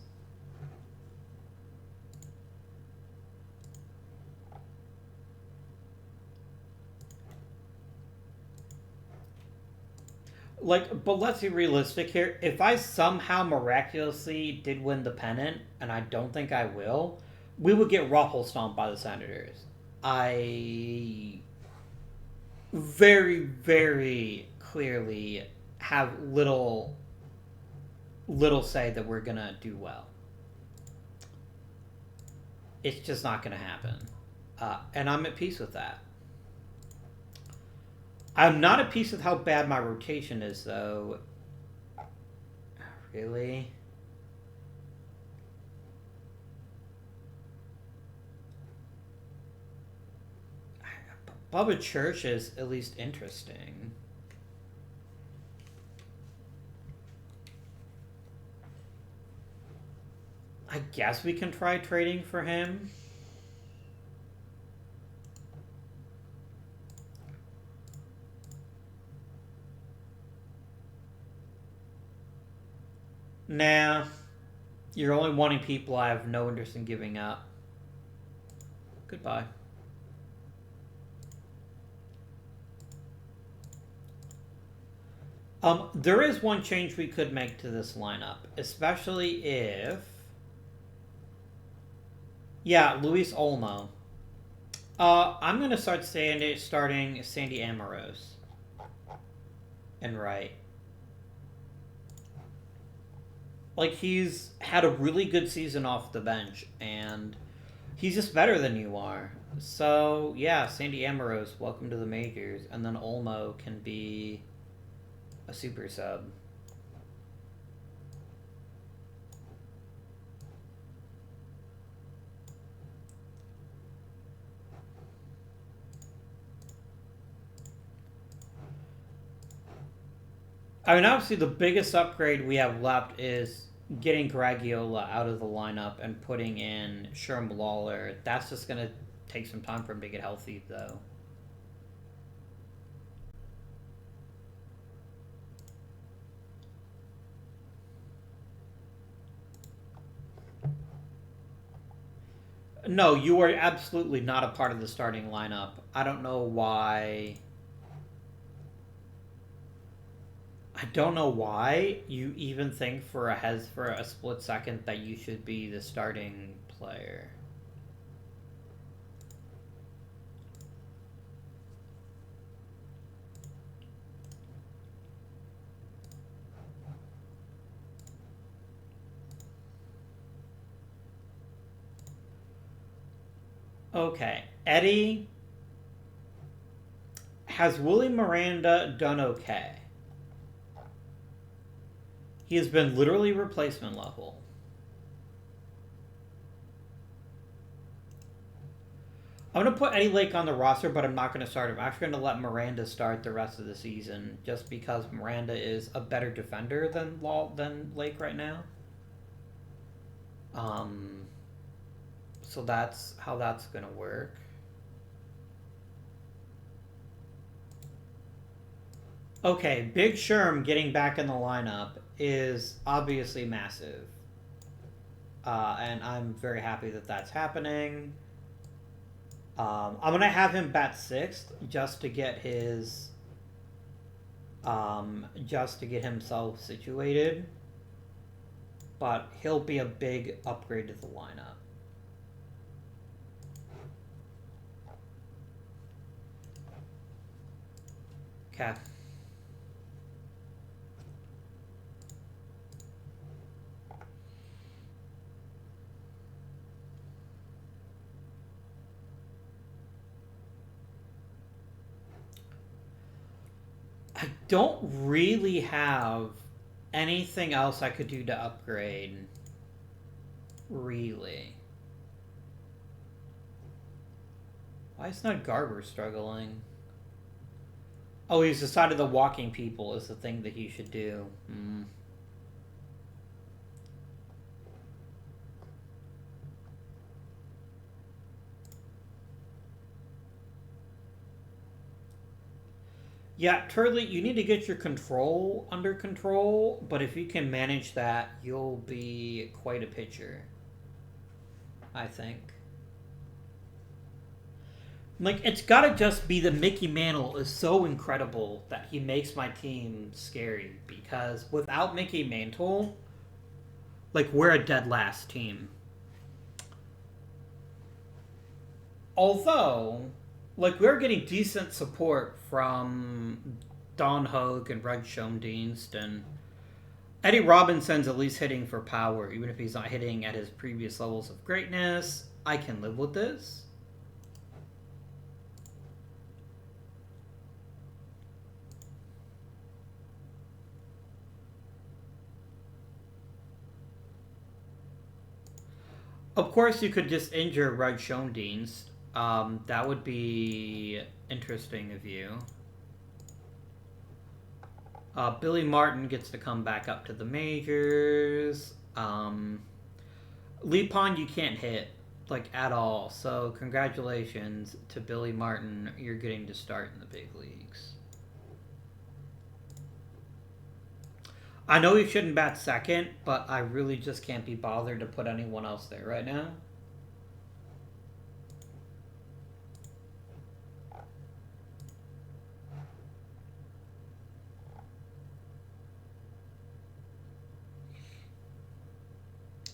But let's be realistic here. If I somehow miraculously did win the pennant, and I don't think I will, we would get ruffle stomped by the Senators. I very, very clearly have little say that we're going to do well. It's just not going to happen. And I'm at peace with that. I'm not at peace with how bad my rotation is, though. Really? Bubba Church is at least interesting. I guess we can try trading for him. Nah. You're only wanting people I have no interest in giving up. Goodbye. There is one change we could make to this lineup, especially if... Yeah, Luis Olmo. I'm going to start starting Sandy Amorose. And right. Like, he's had a really good season off the bench, and he's just better than you are. So, yeah, Sandy Amorose, welcome to the majors. And then Olmo can be a super sub. I mean, obviously, the biggest upgrade we have left is getting Graviola out of the lineup and putting in Sherm Lawler. That's just going to take some time for him to get healthy, though. No, you are absolutely not a part of the starting lineup. I don't know why... I don't know why you even think for a split second that you should be the starting player. Okay, Eddie. Has Willie Miranda done okay? He has been literally replacement level. I'm going to put Eddie Lake on the roster, but I'm not going to start him. I'm actually going to let Miranda start the rest of the season, just because Miranda is a better defender than Lake right now. So that's how that's going to work. Okay, Big Sherm getting back in the lineup is obviously massive. And I'm very happy that that's happening. I'm going to have him bat 6th just to get his... just to get himself situated. But he'll be a big upgrade to the lineup. Okay. I don't really have anything else I could do to upgrade. Really. Why is not Garber struggling? Oh, he's decided the walking people is the thing that he should do. Yeah, Turley, you need to get your control under control, but if you can manage that, you'll be quite a pitcher. I think. Like, it's gotta just be that Mickey Mantle is so incredible that he makes my team scary, because without Mickey Mantle, like, we're a dead last team. Although... like, we're getting decent support from Don Hogue and Reg Schoendienst, and Eddie Robinson's at least hitting for power, even if he's not hitting at his previous levels of greatness. I can live with this. Of course, you could just injure Reg Schoendienst. That would be interesting of you. Billy Martin gets to come back up to the majors. Lee Pond, you can't hit, like, at all. So, congratulations to Billy Martin. You're getting to start in the big leagues. I know he shouldn't bat second, but I really just can't be bothered to put anyone else there right now.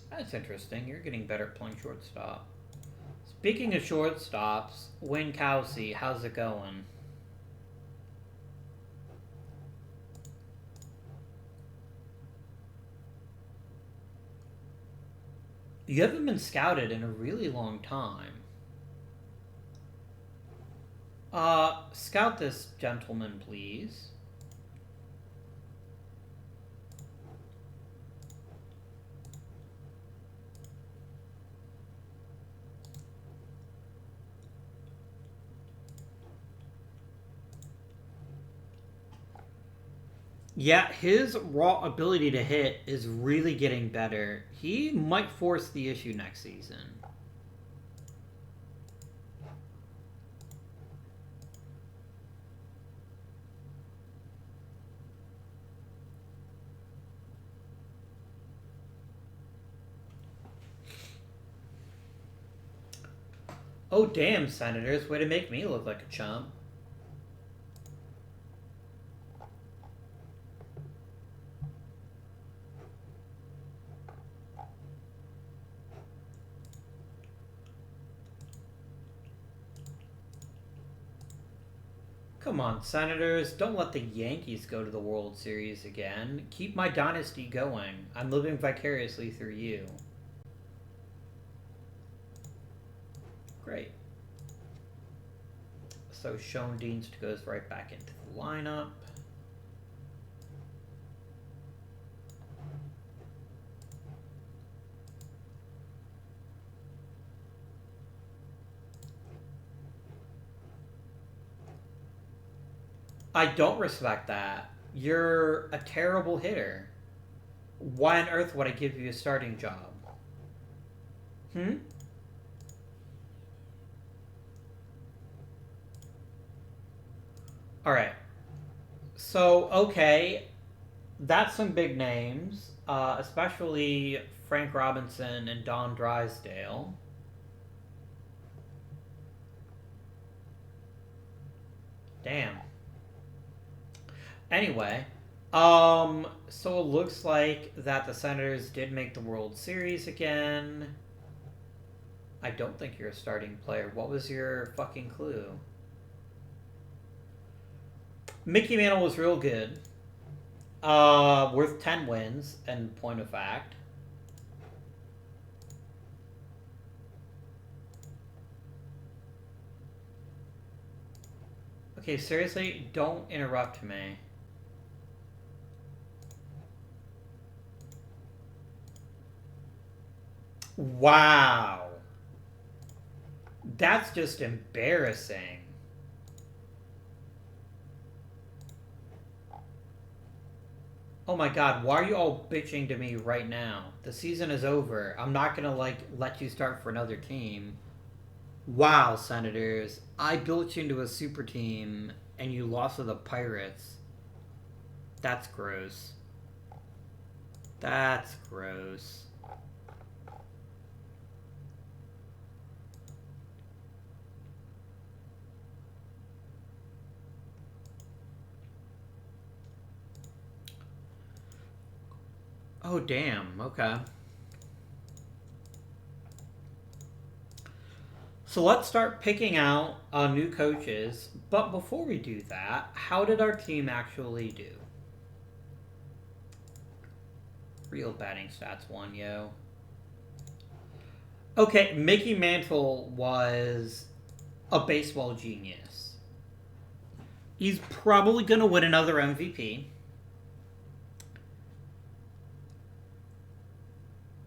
That's interesting. You're getting better at playing shortstop. Speaking of shortstops, Cousy, how's it going? You haven't been scouted in a really long time. Scout this gentleman, please. Yeah, his raw ability to hit is really getting better. He might force the issue next season. Oh, damn, Senators. Way to make me look like a chump. Come on, Senators. Don't let the Yankees go to the World Series again. Keep my dynasty going. I'm living vicariously through you. Great. So Schoendienst goes right back into the lineup. I don't respect that. You're a terrible hitter. Why on earth would I give you a starting job? Alright. So, okay. That's some big names. Especially Frank Robinson and Don Drysdale. Damn. Anyway, so it looks like that the Senators did make the World Series again. I don't think you're a starting player. What was your fucking clue? Mickey Mantle was real good. Worth 10 wins, and point of fact. Okay, seriously, don't interrupt me. Wow. That's just embarrassing. Oh my god, why are you all bitching to me right now? The season is over. I'm not gonna, like, let you start for another team. Wow, Senators. I built you into a super team, and you lost to the Pirates. That's gross. That's gross. Oh, damn. Okay. So let's start picking out new coaches. But before we do that, how did our team actually do? Real batting stats one, yo. Okay, Mickey Mantle was a baseball genius. He's probably going to win another MVP.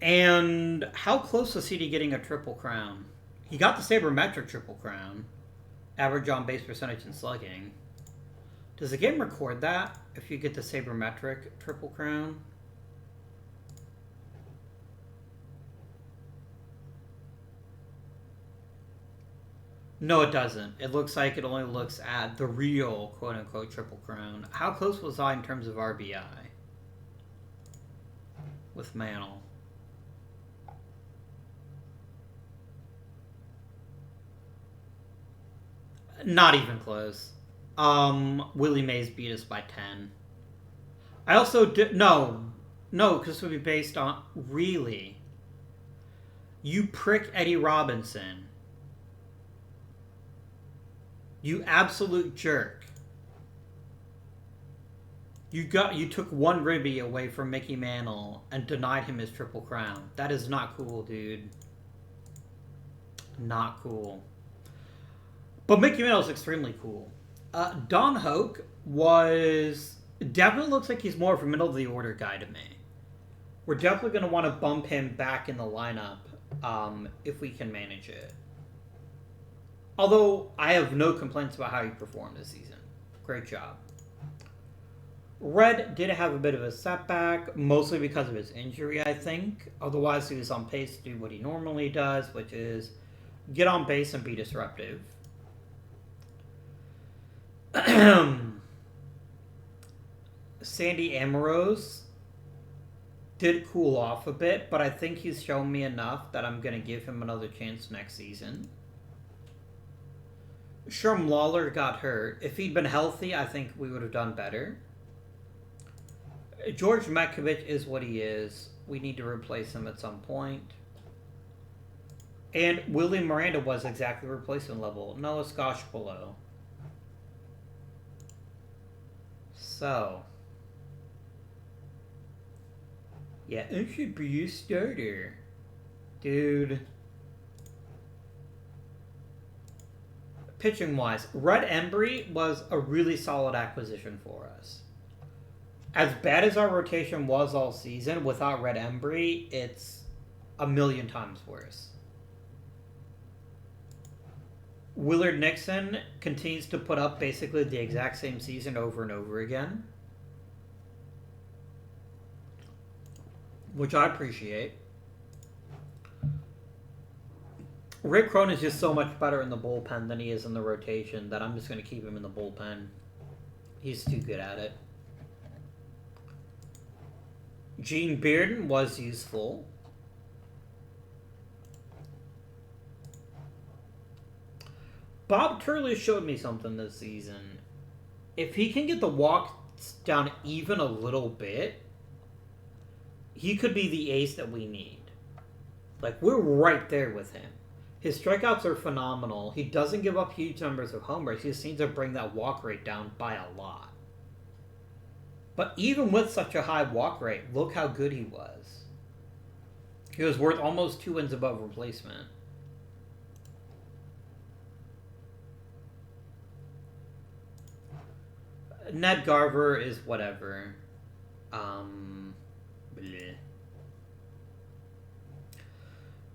And how close was he to getting a Triple Crown? He got the sabermetric Triple Crown. Average on base percentage and slugging. Does the game record that if you get the sabermetric Triple Crown? No, it doesn't. It looks like it only looks at the real quote-unquote Triple Crown. How close was I in terms of RBI with Mantle? Not even close. Willie Mays beat us by 10. I also did... No, because this would be based on... Really? You prick Eddie Robinson. You absolute jerk. You took one ribby away from Mickey Mantle and denied him his Triple Crown. That is not cool, dude. Not cool. But Mickey Mantle's extremely cool. Don Hoke was... Definitely looks like he's more of a middle-of-the-order guy to me. We're definitely going to want to bump him back in the lineup if we can manage it. Although, I have no complaints about how he performed this season. Great job. Red did have a bit of a setback, mostly because of his injury, I think. Otherwise, he was on pace to do what he normally does, which is get on base and be disruptive. Sandy Amorose did cool off a bit, but I think he's shown me enough that I'm going to give him another chance next season. Sherm Lawler got hurt. If he'd been healthy, I think we would have done better. George Metkovich is what he is. We need to replace him at some point. And Willie Miranda was exactly replacement level. Noah Scotch below. So. Yeah, it should be a starter. Dude. Pitching-wise, Red Embry was a really solid acquisition for us. As bad as our rotation was all season, without Red Embry, it's a million times worse. Willard Nixon continues to put up basically the exact same season over and over again, which I appreciate. Rick Crone is just so much better in the bullpen than he is in the rotation that I'm just going to keep him in the bullpen. He's too good at it. Gene Bearden was useful. Bob Turley showed me something this season. If he can get the walks down even a little bit, he could be the ace that we need. Like, we're right there with him. His strikeouts are phenomenal. He doesn't give up huge numbers of homers. He just needs to bring that walk rate down by a lot. But even with such a high walk rate, look how good he was. He was worth almost 2 wins above replacement. Ned Garver is whatever. Bleh.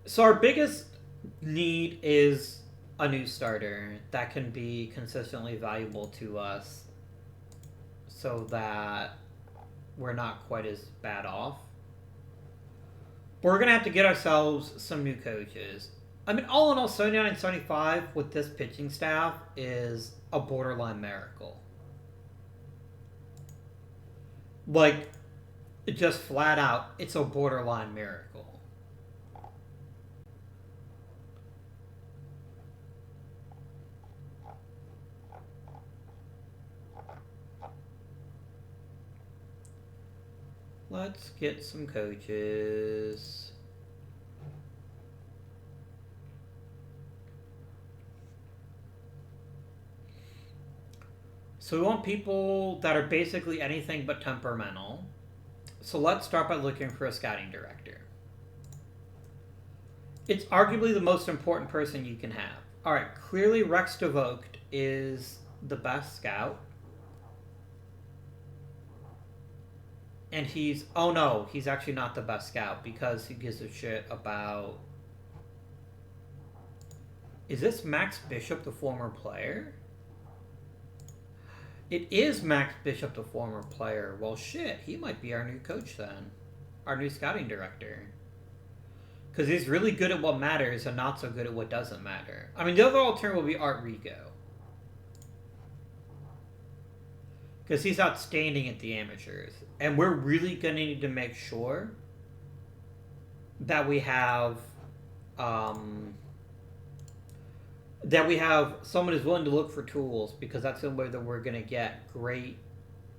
So our biggest need is a new starter that can be consistently valuable to us so that we're not quite as bad off. But we're going to have to get ourselves some new coaches. I mean, all in all, 79 and 75 with this pitching staff is a borderline miracle. Like, just flat out, it's a borderline miracle. Let's get some coaches. So we want people that are basically anything but temperamental. So let's start by looking for a scouting director. It's arguably the most important person you can have. Alright, clearly Rex DeVocht is the best scout. And he's... Oh no, he's actually not the best scout because he gives a shit about Is this Max Bishop, the former player? It is Max Bishop, the former player. Well, shit, he might be our new coach then. Our new scouting director. Because he's really good at what matters and not so good at what doesn't matter. I mean, the other alternative will be Art Rigo. Because he's outstanding at the amateurs. And we're really going to need to make sure that we have someone who's willing to look for tools, because that's the only way that we're going to get great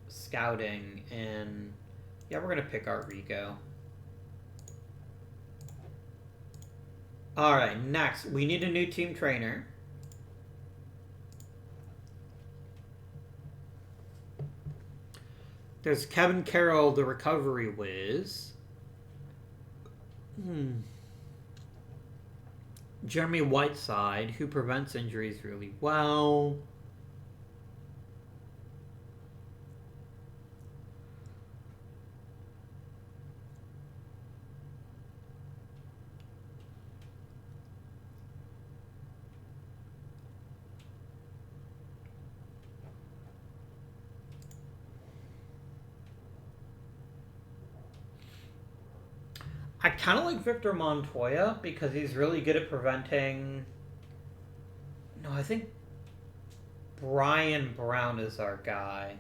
scouting. And yeah, we're going to pick Art Rigo. Alright, next, we need a new team trainer. There's Kevin Carroll, the recovery whiz. Jeremy Whiteside, who prevents injuries really well. I kind of like Victor Montoya because he's really good at preventing... No, I think Brian Brown is our guy.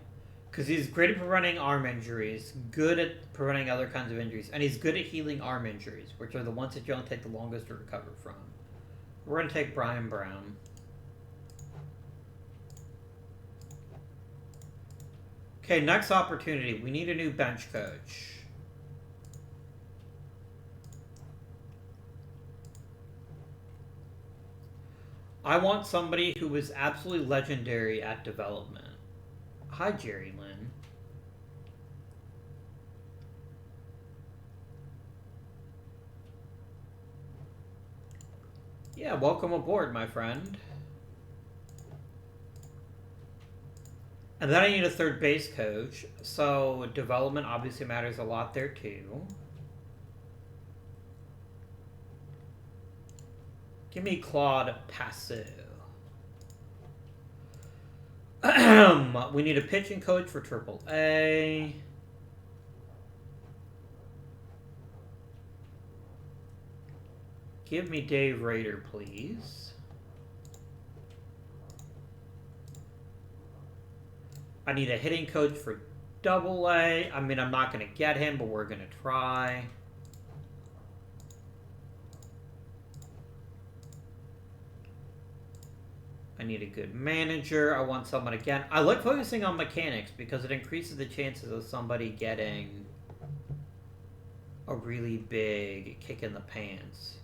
Because he's great at preventing arm injuries, good at preventing other kinds of injuries, and he's good at healing arm injuries, which are the ones that you don't take the longest to recover from. We're going to take Brian Brown. Okay, next opportunity. We need a new bench coach. I want somebody who was absolutely legendary at development. Hi, Jerry Lynn. Yeah, welcome aboard, my friend. And then I need a third base coach, so development obviously matters a lot there too. Give me Claude Passeau. We need a pitching coach for AAA. Give me Dave Rader, please. I need a hitting coach for AA. I mean, I'm not going to get him, but we're going to try. I need a good manager. I want someone, again... I like focusing on mechanics because it increases the chances of somebody getting a really big kick in the pants.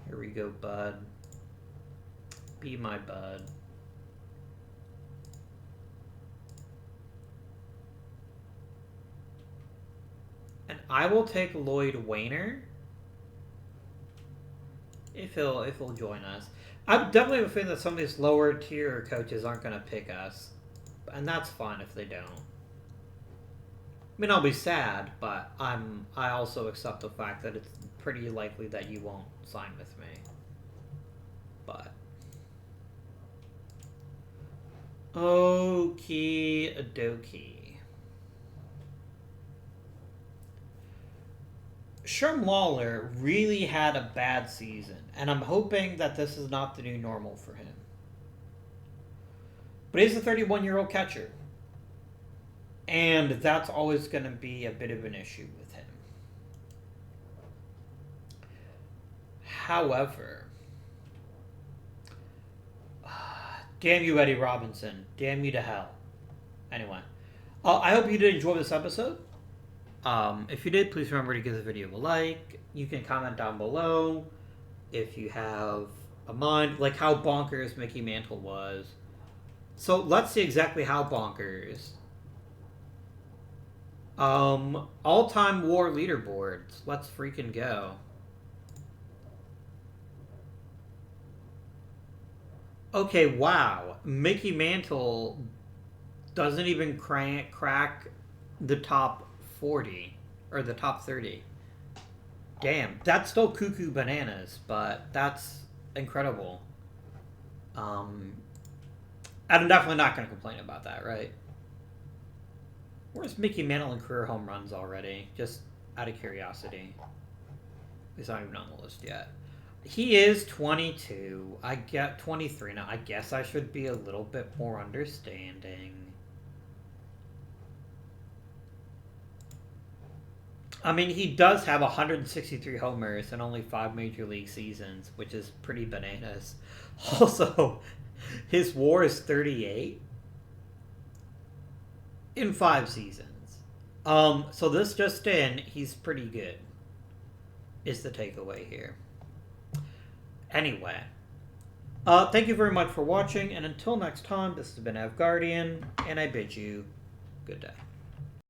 Here we go, bud. Be my bud. And I will take Lloyd Wainer if he'll join us. I definitely have a feeling that some of these lower tier coaches aren't going to pick us, and that's fine if they don't. I mean, I'll be sad, but I also accept the fact that it's pretty likely that you won't sign with me. But okie dokie. Sherm Lawler really had a bad season, and I'm hoping that this is not the new normal for him. But he's a 31-year-old catcher, and that's always going to be a bit of an issue with him. However, damn you, Eddie Robinson. Damn you to hell. Anyway, I hope you did enjoy this episode. If you did, please remember to give the video a like. You can comment down below if you have a mind, like how bonkers Mickey Mantle was. So let's see exactly how bonkers. All-time WAR leaderboards. Let's freaking go. Okay, wow. Mickey Mantle doesn't even crack the top 40 or the top 30. Damn, that's still cuckoo bananas, but that's incredible. I'm definitely not going to complain about that, right? Where's Mickey Mantle in career home runs already? Just out of curiosity. He's not even on the list yet. He is 22. I get 23 now. I guess I should be a little bit more understanding. I mean, he does have 163 homers and only 5 major league seasons, which is pretty bananas. Also, his WAR is 38 in 5 seasons. So this just in, he's pretty good, is the takeaway here. Anyway, thank you very much for watching, and until next time, this has been Avguardian, and I bid you good day.